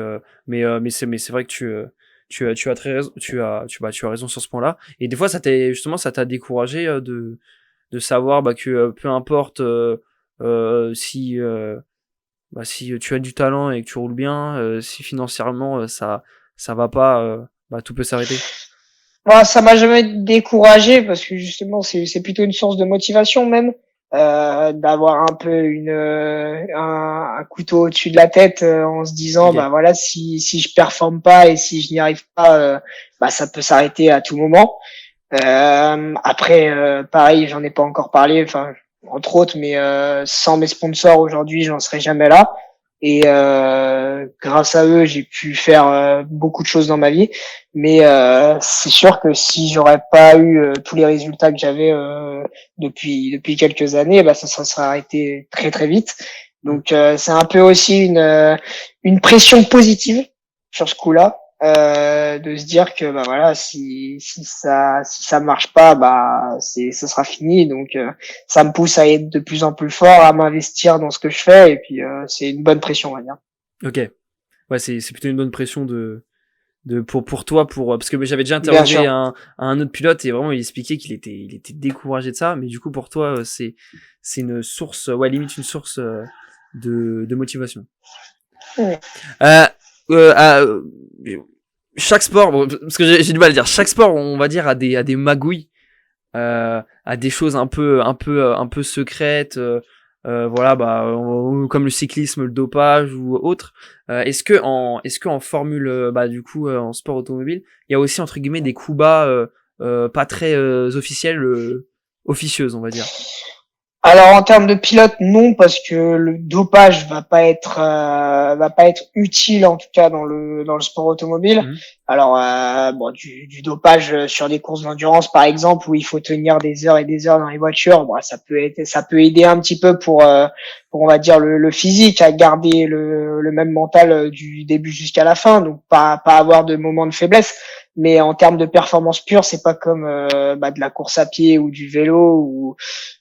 mais c'est vrai que tu as très raison, tu as raison sur ce point-là. Et des fois ça t'a découragé de savoir que peu importe si tu as du talent et que tu roules bien, si financièrement ça va pas, tout peut s'arrêter. Moi, ça m'a jamais découragé, parce que justement c'est plutôt une source de motivation même, d'avoir un peu un couteau au-dessus de la tête, en se disant si je performe pas et si je n'y arrive pas, ça peut s'arrêter à tout moment. Après pareil, j'en ai pas encore parlé, enfin entre autres, mais sans mes sponsors aujourd'hui, j'en serais jamais là. Et grâce à eux, j'ai pu faire beaucoup de choses dans ma vie. Mais c'est sûr que si j'aurais pas eu tous les résultats que j'avais depuis quelques années, bah ça serait arrêté très très vite. Donc c'est un peu aussi une pression positive sur ce coup-là, de se dire que bah voilà, si ça marche pas, bah ça sera fini. Donc ça me pousse à être de plus en plus fort, à m'investir dans ce que je fais, et puis c'est une bonne pression, on va dire. Ok. Ouais, c'est plutôt une bonne pression pour toi, parce que j'avais déjà Bien interrogé sûr. un autre pilote et vraiment il expliquait qu'il était découragé de ça, mais du coup pour toi c'est une source, ouais, limite une source de motivation. Ouais. Euh, euh, chaque sport, bon, parce que j'ai du mal à dire, chaque sport on va dire a des magouilles, à des choses un peu secrètes, voilà, comme le cyclisme, le dopage ou autre. Est-ce que en formule, du coup, en sport automobile, il y a aussi entre guillemets des coups bas, pas très officiels, officieuses, on va dire. Alors en termes de pilote, non, parce que le dopage va pas être utile, en tout cas dans le sport automobile. Mhm. Alors bon, du dopage sur des courses d'endurance par exemple, où il faut tenir des heures et des heures dans les voitures, bon, ça peut aider un petit peu pour on va dire le physique, à garder le même mental du début jusqu'à la fin, donc pas avoir de moments de faiblesse. Mais en termes de performance pure, c'est pas comme de la course à pied ou du vélo,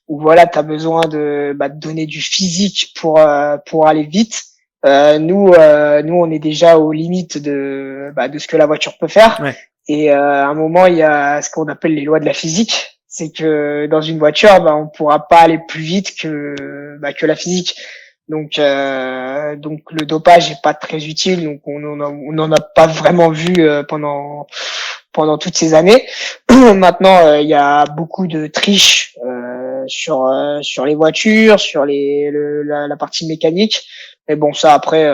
où voilà, tu as besoin de donner du physique pour aller vite. Nous, on est déjà aux limites de ce que la voiture peut faire. Ouais. Et à un moment, il y a ce qu'on appelle les lois de la physique. C'est que dans une voiture, on pourra pas aller plus vite que la physique. Donc le dopage est pas très utile. Donc on en a pas vraiment vu pendant toutes ces années. Maintenant, il y a beaucoup de triches sur les voitures, sur la partie mécanique. Mais bon, ça après,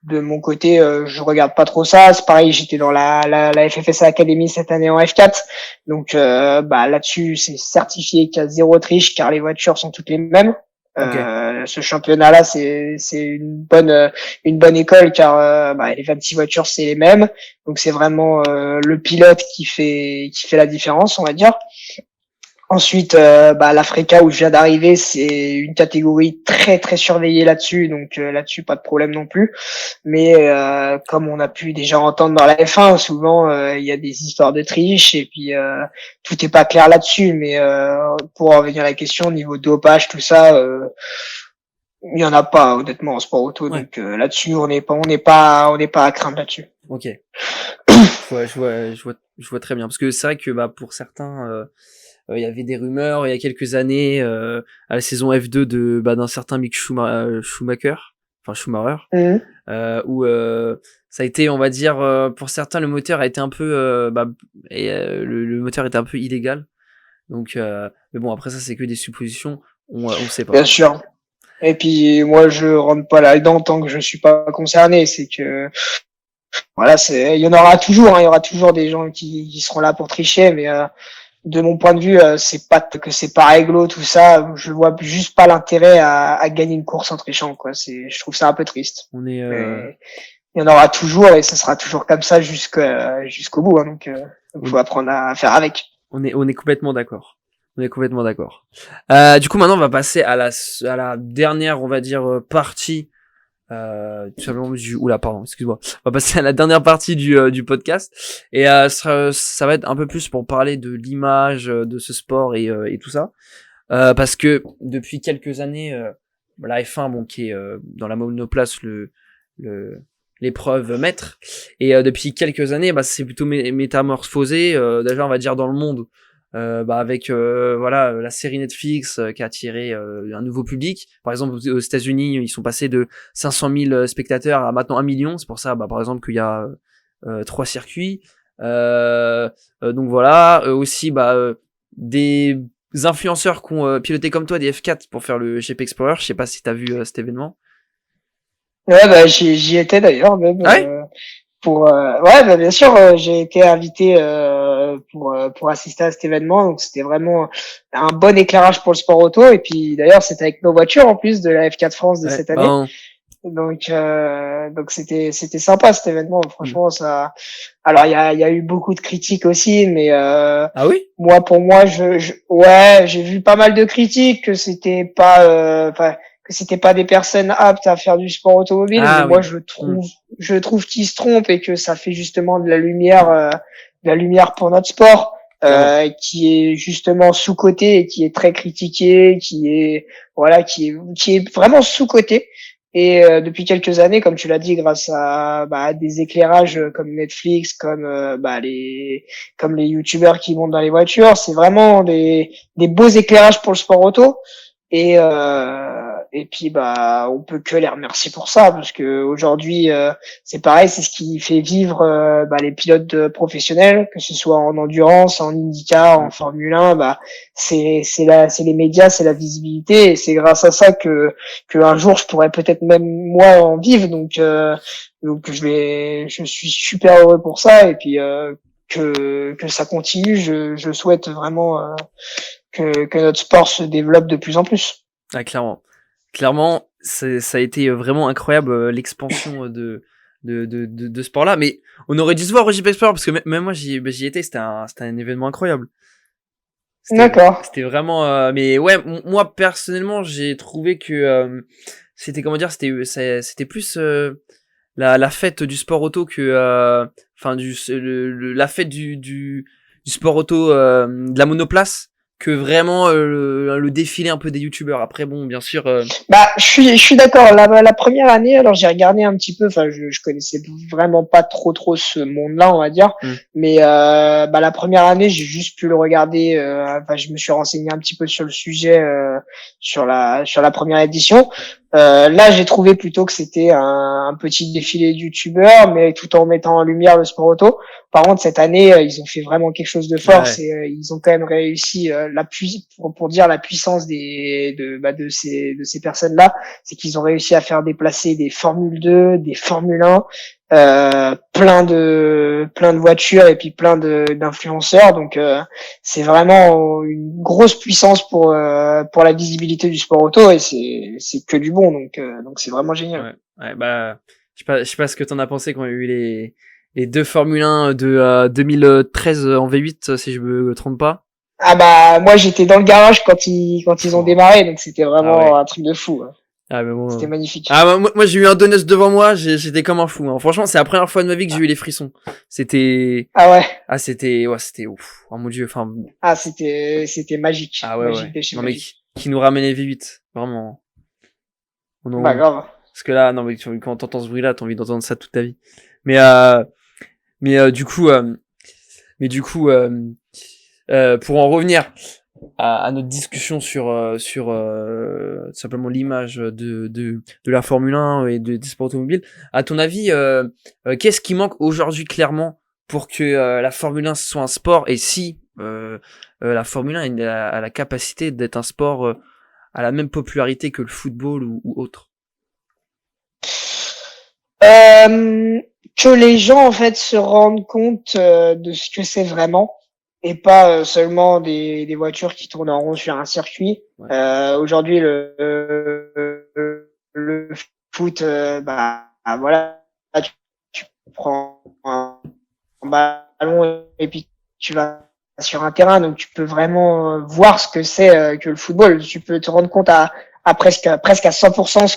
de mon côté, je regarde pas trop ça. C'est pareil, j'étais dans la FFSA Academy cette année en F4, donc là-dessus c'est certifié qu'il y a zéro triche car les voitures sont toutes les mêmes. Ok. Ce championnat-là, c'est une bonne école car les 26 voitures c'est les mêmes, donc c'est vraiment le pilote qui fait la différence, on va dire. Ensuite, l'Africa où je viens d'arriver, c'est une catégorie très très surveillée là-dessus, donc là-dessus pas de problème non plus. Mais comme on a pu déjà entendre dans la F1, souvent il y a des histoires de triche et puis tout est pas clair là-dessus. Mais pour en revenir à la question niveau dopage, tout ça, il y en a pas honnêtement en sport auto. Ouais. Donc là-dessus, on n'est pas à craindre là-dessus. Ok. Je vois très bien, parce que c'est vrai que pour certains, il y avait des rumeurs il y a quelques années, à la saison F2 d'un certain Mick Schumacher, Mhm. où ça a été, on va dire, pour certains, le moteur a été un peu, le moteur était un peu illégal. Donc, mais bon, après ça, c'est que des suppositions, on sait pas. Bien sûr. Et puis moi, je rentre pas là-dedans tant que je suis pas concerné. C'est que voilà, il y en aura toujours, hein, il y aura toujours des gens qui seront là pour tricher, mais de mon point de vue, c'est pas réglo tout ça. Je vois juste pas l'intérêt à gagner une course en trichant, quoi. Je trouve ça un peu triste. On est, Mais il y en aura toujours et ça sera toujours comme ça jusqu'au bout. Hein, donc, faut apprendre à faire avec. on est complètement d'accord. On est complètement d'accord. Du coup, maintenant, on va passer à la dernière, on va dire, partie, tout simplement oula, pardon, excuse-moi. On va passer à la dernière partie du podcast. Et, ça va être un peu plus pour parler de l'image de ce sport et tout ça. Parce que depuis quelques années, la F1, bon, qui est dans la monoplace l'épreuve maître, et depuis quelques années, c'est plutôt métamorphosé. Déjà, on va dire dans le monde, avec voilà, la série Netflix qui a attiré un nouveau public. Par exemple, aux États-Unis, ils sont passés de 500 000 spectateurs à maintenant 1 million. C'est pour ça, par exemple, qu'il y a 3 circuits. Donc voilà, aussi des influenceurs qui ont piloté comme toi des F4 pour faire le GP Explorer. Je sais pas si t'as vu cet événement. Ouais, j'y étais d'ailleurs même. Ah ouais. Bien sûr, j'ai été invité pour assister à cet événement. Donc c'était vraiment un bon éclairage pour le sport auto. Et puis d'ailleurs c'était avec nos voitures en plus de la F4 France de Ouais, cette année. Donc c'était sympa cet événement. Franchement ça. Alors il y a eu beaucoup de critiques aussi, mais Ah oui? pour moi ouais, j'ai vu pas mal de critiques que c'était pas que c'était pas des personnes aptes à faire du sport automobile, mais Ah moi oui. je trouve qu'ils se trompent et que ça fait justement de la lumière pour notre sport, Clairement. qui est justement sous-coté et qui est très critiqué, qui est vraiment sous-coté. Et depuis quelques années, comme tu l'as dit, grâce à des éclairages comme Netflix, comme les youtubeurs qui montent dans les voitures, c'est vraiment des beaux éclairages pour le sport auto. Et puis on peut que les remercier pour ça, parce que aujourd'hui c'est pareil, c'est ce qui fait vivre les pilotes professionnels, que ce soit en endurance, en IndyCar, en Formule 1. C'est les médias, c'est la visibilité, et c'est grâce à ça que un jour je pourrais peut-être même moi en vivre. Donc je suis super heureux pour ça, et puis que ça continue. Je souhaite vraiment que notre sport se développe de plus en plus. Ah, clairement. Clairement, ça a été vraiment incroyable l'expansion de ce sport-là. Mais on aurait dû se voir au JP Explorer parce que même moi j'y étais. C'était un événement incroyable. D'accord. C'était vraiment. Mais ouais, moi personnellement, j'ai trouvé que c'était comment dire, c'était plus la fête du sport auto que enfin la fête du sport auto de la monoplace que vraiment le défilé un peu des youtubeurs. Après bon, bien sûr. Je suis d'accord. La première année, alors j'ai regardé un petit peu. Enfin, je connaissais vraiment pas trop ce monde-là, on va dire. Mais la première année, j'ai juste pu le regarder. Enfin, je me suis renseigné un petit peu sur le sujet sur la première édition. Là, j'ai trouvé plutôt que c'était un petit défilé de youtubeurs, mais tout en mettant en lumière le sport auto. Par contre, cette année, ils ont fait vraiment quelque chose de fort. Ouais. Ils ont quand même réussi pour dire la puissance de ces personnes-là, c'est qu'ils ont réussi à faire déplacer des Formule 2, des Formule 1, plein de voitures et puis d'influenceurs. Donc c'est vraiment une grosse puissance pour la visibilité du sport auto, et c'est que du bon. Donc c'est vraiment génial. Ouais, je sais pas ce que t'en as pensé quand il y a eu les deux Formule 1 de 2013 en V8, si je me trompe pas. Moi j'étais dans le garage quand ils ont démarré, donc c'était Ah vraiment ouais. un truc de fou. Ah mais bon. C'était magnifique. Ah moi j'ai eu un Donuts devant moi, j'étais comme un fou. Hein. Franchement, c'est la première fois de ma vie que j'ai eu les frissons. C'était c'était ouf. Oh mon dieu, enfin. C'était magique. Ah ouais Magique ouais. de chez Non mais magique. qui nous ramène les V8, vraiment. Non. Grave. Parce que là, non mais quand t'entends ce bruit-là, t'as envie d'entendre ça toute ta vie. Mais du coup, pour en revenir à notre discussion sur simplement l'image de la Formule 1 et des sports automobiles, à ton avis, qu'est-ce qui manque aujourd'hui clairement pour que la Formule 1 soit un sport, et si la Formule 1 a la capacité d'être un sport à la même popularité que le football ou autre? Que les gens en fait se rendent compte de ce que c'est vraiment, et pas seulement des voitures qui tournent en rond sur un circuit. Ouais. Aujourd'hui le foot, voilà, tu prends un ballon et puis tu vas sur un terrain, donc tu peux vraiment voir ce que c'est que le football. Tu peux te rendre compte à presque à 100% ce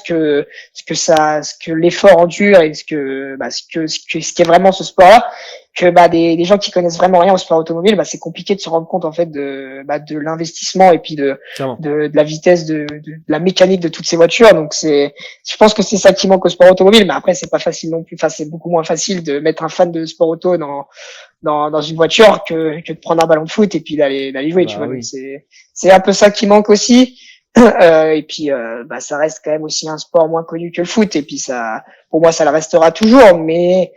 que l'effort endure, et ce qu'est vraiment ce sport-là. Que des gens qui connaissent vraiment rien au sport automobile, c'est compliqué de se rendre compte en fait de l'investissement et puis de la vitesse, de la mécanique de toutes ces voitures. Donc je pense que c'est ça qui manque au sport automobile. Mais après c'est pas facile non plus. Enfin, c'est beaucoup moins facile de mettre un fan de sport auto dans une voiture que de prendre un ballon de foot et puis d'aller jouer. Tu vois. Oui. Donc c'est un peu ça qui manque aussi. Et puis ça reste quand même aussi un sport moins connu que le foot, et puis ça, pour moi, ça le restera toujours. Mais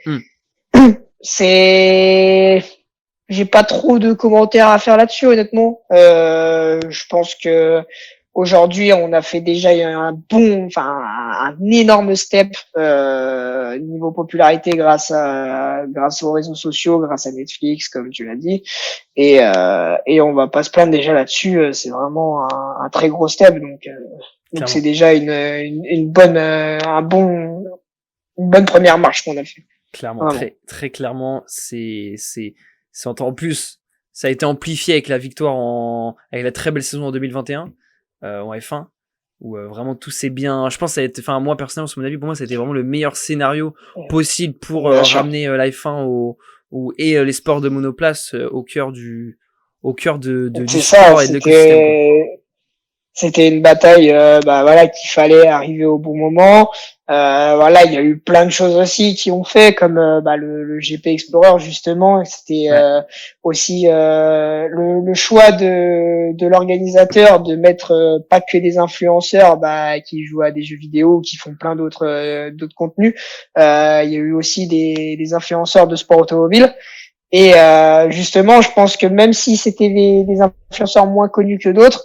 j'ai pas trop de commentaires à faire là-dessus, honnêtement. Je pense que aujourd'hui, on a fait déjà un énorme step niveau popularité grâce aux réseaux sociaux, grâce à Netflix, comme tu l'as dit, et on va pas se plaindre déjà là-dessus. C'est vraiment un très gros step, donc c'est déjà une bonne une bonne première marche qu'on a fait. Clairement, Vraiment. très clairement, en plus, ça a été amplifié avec la victoire avec la très belle saison en 2021 en F1 où vraiment tout s'est bien. Je pense que ça a été, enfin moi personnellement, sur mon avis, pour moi, ça a été vraiment le meilleur scénario possible pour ramener la F1 et les sports de monoplace au cœur du sport et de l'écosystème. C'était une bataille qu'il fallait arriver au bon moment. Voilà, il y a eu plein de choses aussi qui ont fait, comme le GP Explorer justement. C'était aussi le choix de l'organisateur de mettre pas que des influenceurs qui jouent à des jeux vidéo ou qui font plein d'autres contenus. Il y a eu aussi des influenceurs de sport automobile. Et justement, je pense que même si c'était des influenceurs moins connus que d'autres,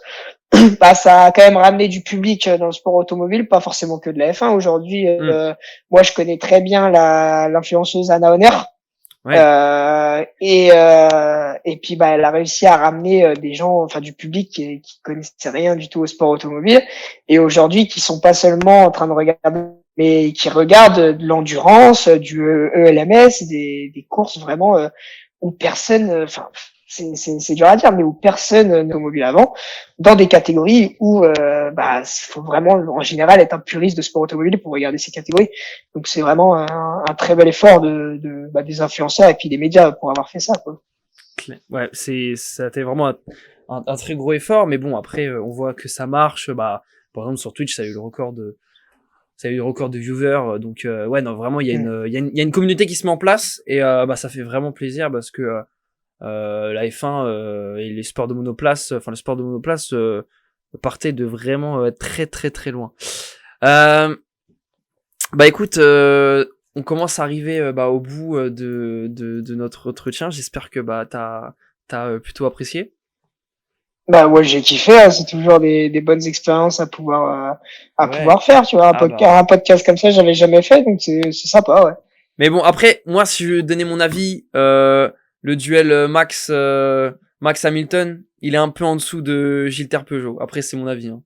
ça a quand même ramené du public dans le sport automobile, pas forcément que de la F1. Aujourd'hui, moi, je connais très bien l'influenceuse Anna Honner. Ouais. Et puis elle a réussi à ramener des gens, enfin du public qui connaissaient rien du tout au sport automobile, et aujourd'hui qui sont pas seulement en train de regarder, mais qui regardent de l'endurance, du ELMS, des courses vraiment où personne, c'est dur à dire, mais où personne n'est automobile avant, dans des catégories où faut vraiment en général être un puriste de sport automobile pour regarder ces catégories. Donc c'est vraiment un très bel effort des influenceurs et puis des médias pour avoir fait ça, quoi. Ouais, ça a été vraiment un très gros effort, mais bon, après on voit que ça marche. Par exemple sur Twitch, ça a eu le record de viewers, donc ouais, non, vraiment il y a une communauté qui se met en place, et ça fait vraiment plaisir parce que la F1 et les sports de monoplace, le sport de monoplace partait de vraiment très très très loin. Écoute, on commence à arriver au bout de notre entretien. J'espère que t'as plutôt apprécié. Ouais, j'ai kiffé, hein. C'est toujours des bonnes expériences à pouvoir faire, tu vois. Un podcast comme ça, j'avais jamais fait, donc c'est sympa, ouais. Mais bon, après, moi, si je donnais mon avis, le duel Max Hamilton, il est un peu en dessous de Gilles Peugeot. Après, c'est mon avis. Hein.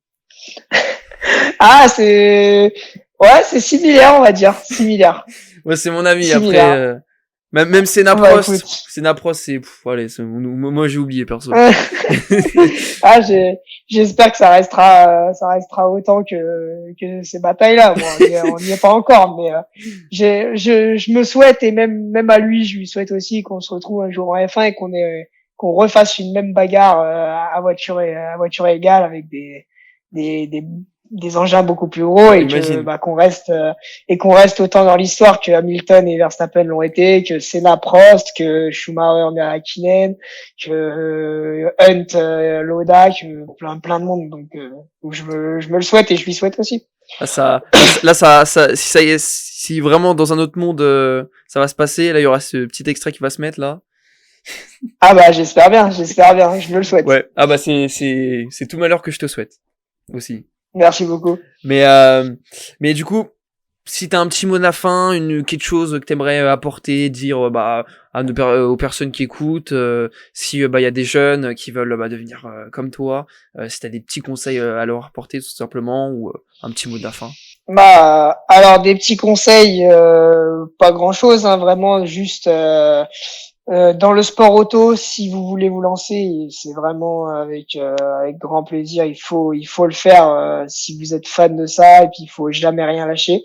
C'est similaire, on va dire, similaire. Ouais, c'est mon avis. Après, même Senna Prost, moi j'ai oublié perso. J'espère que ça restera autant que ces batailles-là. Bon, on n'y est pas encore, mais je me souhaite, et même à lui, je lui souhaite aussi qu'on se retrouve un jour en F1 et qu'on refasse une même bagarre à voiture égale avec des engins beaucoup plus gros, et qu'on reste autant dans l'histoire que Hamilton et Verstappen l'ont été, que Senna Prost, que Schumacher Hakkinen, que Hunt Lauda, que plein de monde. Donc je me le souhaite et je lui souhaite aussi. Si vraiment dans un autre monde ça va se passer, là il y aura ce petit extrait qui va se mettre là. J'espère bien, je me le souhaite. Ouais, c'est tout malheur que je te souhaite aussi. Merci beaucoup. Mais du coup, si t'as un petit mot de la fin, quelque chose que t'aimerais apporter, dire aux personnes qui écoutent, si il y a des jeunes qui veulent devenir comme toi, si t'as des petits conseils à leur apporter tout simplement, ou un petit mot de la fin. Alors des petits conseils, pas grand chose, hein, vraiment juste dans le sport auto, si vous voulez vous lancer, c'est vraiment avec grand plaisir. Il faut le faire si vous êtes fan de ça, et puis il faut jamais rien lâcher.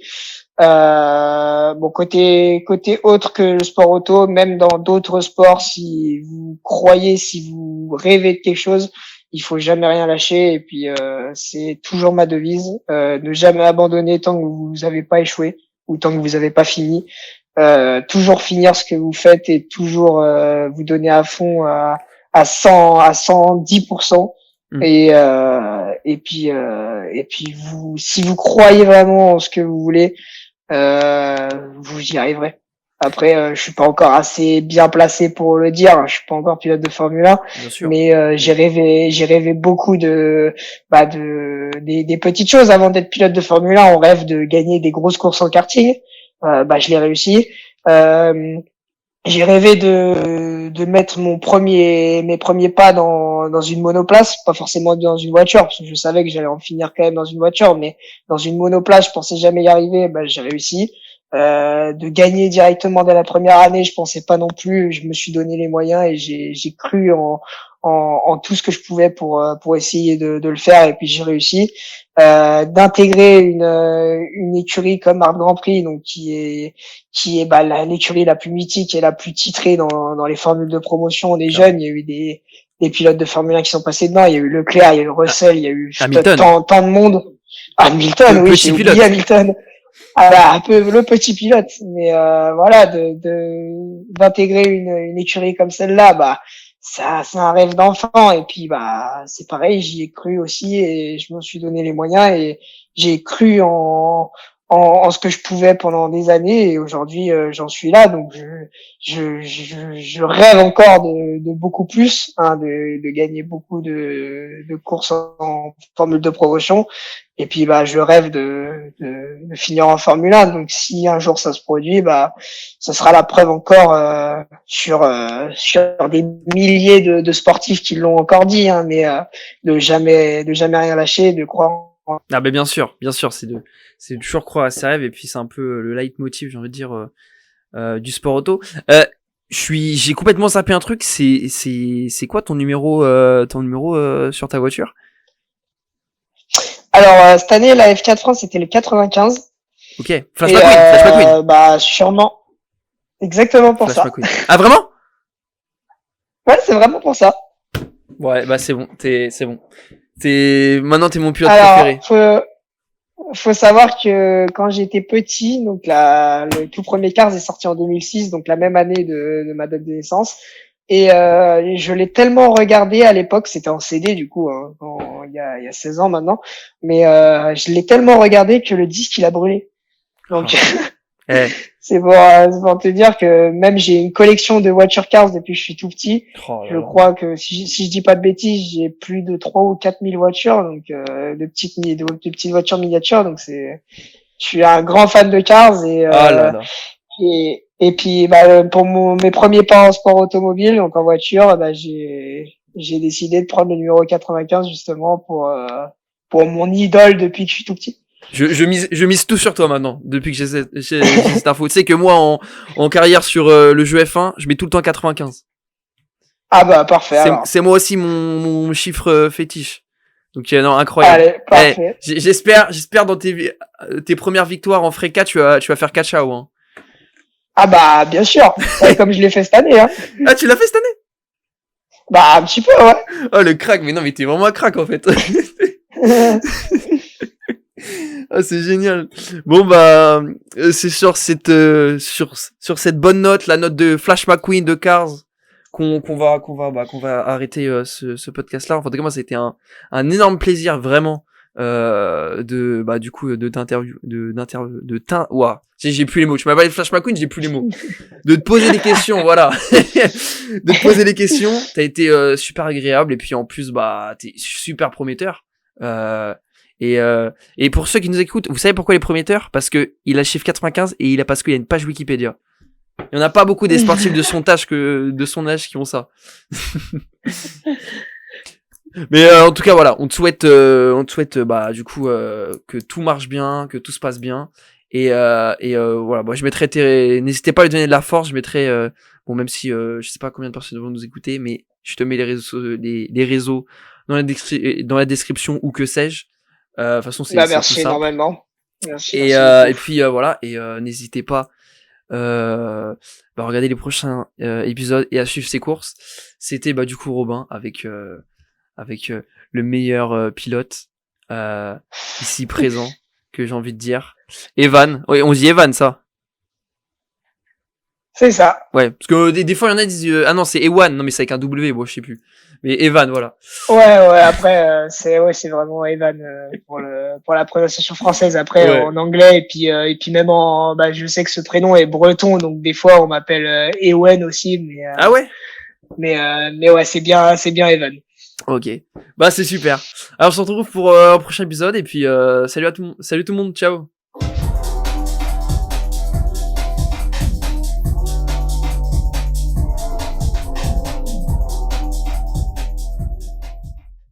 Côté autre que le sport auto, même dans d'autres sports, si vous rêvez de quelque chose, il faut jamais rien lâcher. Et puis c'est toujours ma devise, ne jamais abandonner tant que vous n'avez pas échoué, ou tant que vous n'avez pas fini. Toujours finir ce que vous faites, et toujours vous donner à fond à 110%. Et puis si vous croyez vraiment en ce que vous voulez, vous y arriverez. Après, je suis pas encore assez bien placé pour le dire. Je suis pas encore pilote de Formule 1, Bien sûr. mais j'ai rêvé beaucoup des petites choses avant d'être pilote de Formule 1. On rêve de gagner des grosses courses en karting. Je l'ai réussi. J'ai rêvé de mettre mes premiers pas dans une monoplace, pas forcément dans une voiture, parce que je savais que j'allais en finir quand même dans une voiture, mais dans une monoplace, je pensais jamais y arriver, j'ai réussi. De gagner directement dès la première année, je pensais pas non plus, je me suis donné les moyens et j'ai cru en tout ce que je pouvais pour essayer de le faire, et puis j'ai réussi. D'intégrer une écurie comme Art Grand Prix, donc qui est l'écurie la plus mythique et la plus titrée dans les formules de promotion des Clairement. jeunes. Il y a eu des pilotes de Formule 1 qui sont passés dedans. Il y a eu Leclerc, il y a eu Russell, il y a eu Hamilton. tant de monde. Hamilton, Le oui, petit j'ai pilote. oublié Hamilton. Ah, un peu le petit pilote. Mais voilà, d'intégrer une écurie comme celle-là, ça c'est un rêve d'enfant. Et puis c'est pareil, j'y ai cru aussi et je me suis donné les moyens et j'ai cru en ce que je pouvais pendant des années, et aujourd'hui j'en suis là. Donc je rêve encore de beaucoup plus, hein, de gagner beaucoup de courses en formule de promotion, et puis je rêve de finir en Formule 1. Donc si un jour ça se produit, ça sera la preuve encore sur des milliers de sportifs qui l'ont encore dit, hein, mais de jamais rien lâcher, de croire Ah ben bien sûr, c'est de toujours croire à ses rêves, et puis c'est un peu le leitmotiv, j'ai envie de dire, du sport auto. J'ai complètement zappé un truc. C'est quoi ton numéro sur ta voiture? Alors cette année la F4 France c'était le 95. Ok, Flash McQueen. Sûrement exactement pour Flash ça. McQueen. Ah vraiment? Ouais, c'est vraiment pour ça. Ouais, bah c'est bon, c'est bon. Maintenant t'es mon pilote Alors, préféré. faut savoir que quand j'étais petit, donc le tout premier Cars est sorti en 2006, donc la même année de ma date de naissance. Et je l'ai tellement regardé à l'époque, c'était en CD du coup, hein, il y a 16 ans maintenant, mais je l'ai tellement regardé que le disque il a brûlé. Donc Eh. c'est pour te dire que même j'ai une collection de voitures Cars depuis que je suis tout petit. Oh là Je là. crois que si je dis pas de bêtises, j'ai plus de 3 ou 4 000 voitures, donc de petites voitures miniatures. Donc je suis un grand fan de Cars, Ah là là. et puis pour mes premiers pas en sport automobile, donc en voiture, j'ai décidé de prendre le numéro 95 justement pour mon idole depuis que je suis tout petit. Je mise tout sur toi maintenant, depuis que j'ai cette info. Tu sais que moi, en carrière sur le jeu F1, je mets tout le temps 95. Ah parfait alors. C'est moi aussi mon chiffre fétiche. Donc non, incroyable. Allez, parfait. J'espère dans tes premières victoires en Freca, tu vas faire Cachao. Hein. Ah bien sûr, comme je l'ai fait cette année. Hein. Ah, tu l'as fait cette année? Un petit peu, ouais. Oh, le crack, mais non, mais t'es vraiment un crack en fait. Ah, c'est génial. Bon c'est sur sur cette bonne note, la note de Flash McQueen de Cars, qu'on va arrêter ce podcast là. Enfin, en tout cas, moi, c'était un énorme plaisir vraiment ouah, j'ai plus les mots. Tu m'as parlé de Flash McQueen, j'ai plus les mots. De te poser des questions, voilà. De te poser des questions. T'as été super agréable, et puis en plus t'es super prometteur. Et pour ceux qui nous écoutent, vous savez pourquoi il est prometteur? Parce que il a le chiffre 95 et parce qu'il y a une page Wikipédia. Il y en a pas beaucoup des sportifs de son âge qui ont ça. Mais en tout cas voilà, on te souhaite du coup que tout marche bien, que tout se passe bien, et voilà, je mettrai n'hésitez pas à lui donner de la force. Je mettrai même si je sais pas combien de personnes vont nous écouter, mais je te mets les réseaux dans la description, ou que sais-je. De toute façon, c'est merci tout ça. énormément. Merci, Et puis voilà, et n'hésitez pas regarder les prochains épisodes et à suivre ses courses. C'était du coup Robin avec le meilleur pilote ici présent, que j'ai envie de dire. Evan, ouais, on dit Evan, ça. C'est ça. Ouais, parce que des fois il y en a qui disent ah non, c'est Ewan, non mais c'est avec un W, bon je sais plus. Mais Evan, voilà. Ouais, après, c'est vraiment Evan pour la prononciation française. Après, Ouais. en anglais, et puis même bah, je sais que ce prénom est breton, donc des fois, on m'appelle Ewen aussi, Ah ouais? mais ouais, c'est bien Evan. Ok. Bah c'est super. Alors on se retrouve pour un prochain épisode et puis salut tout le monde, ciao.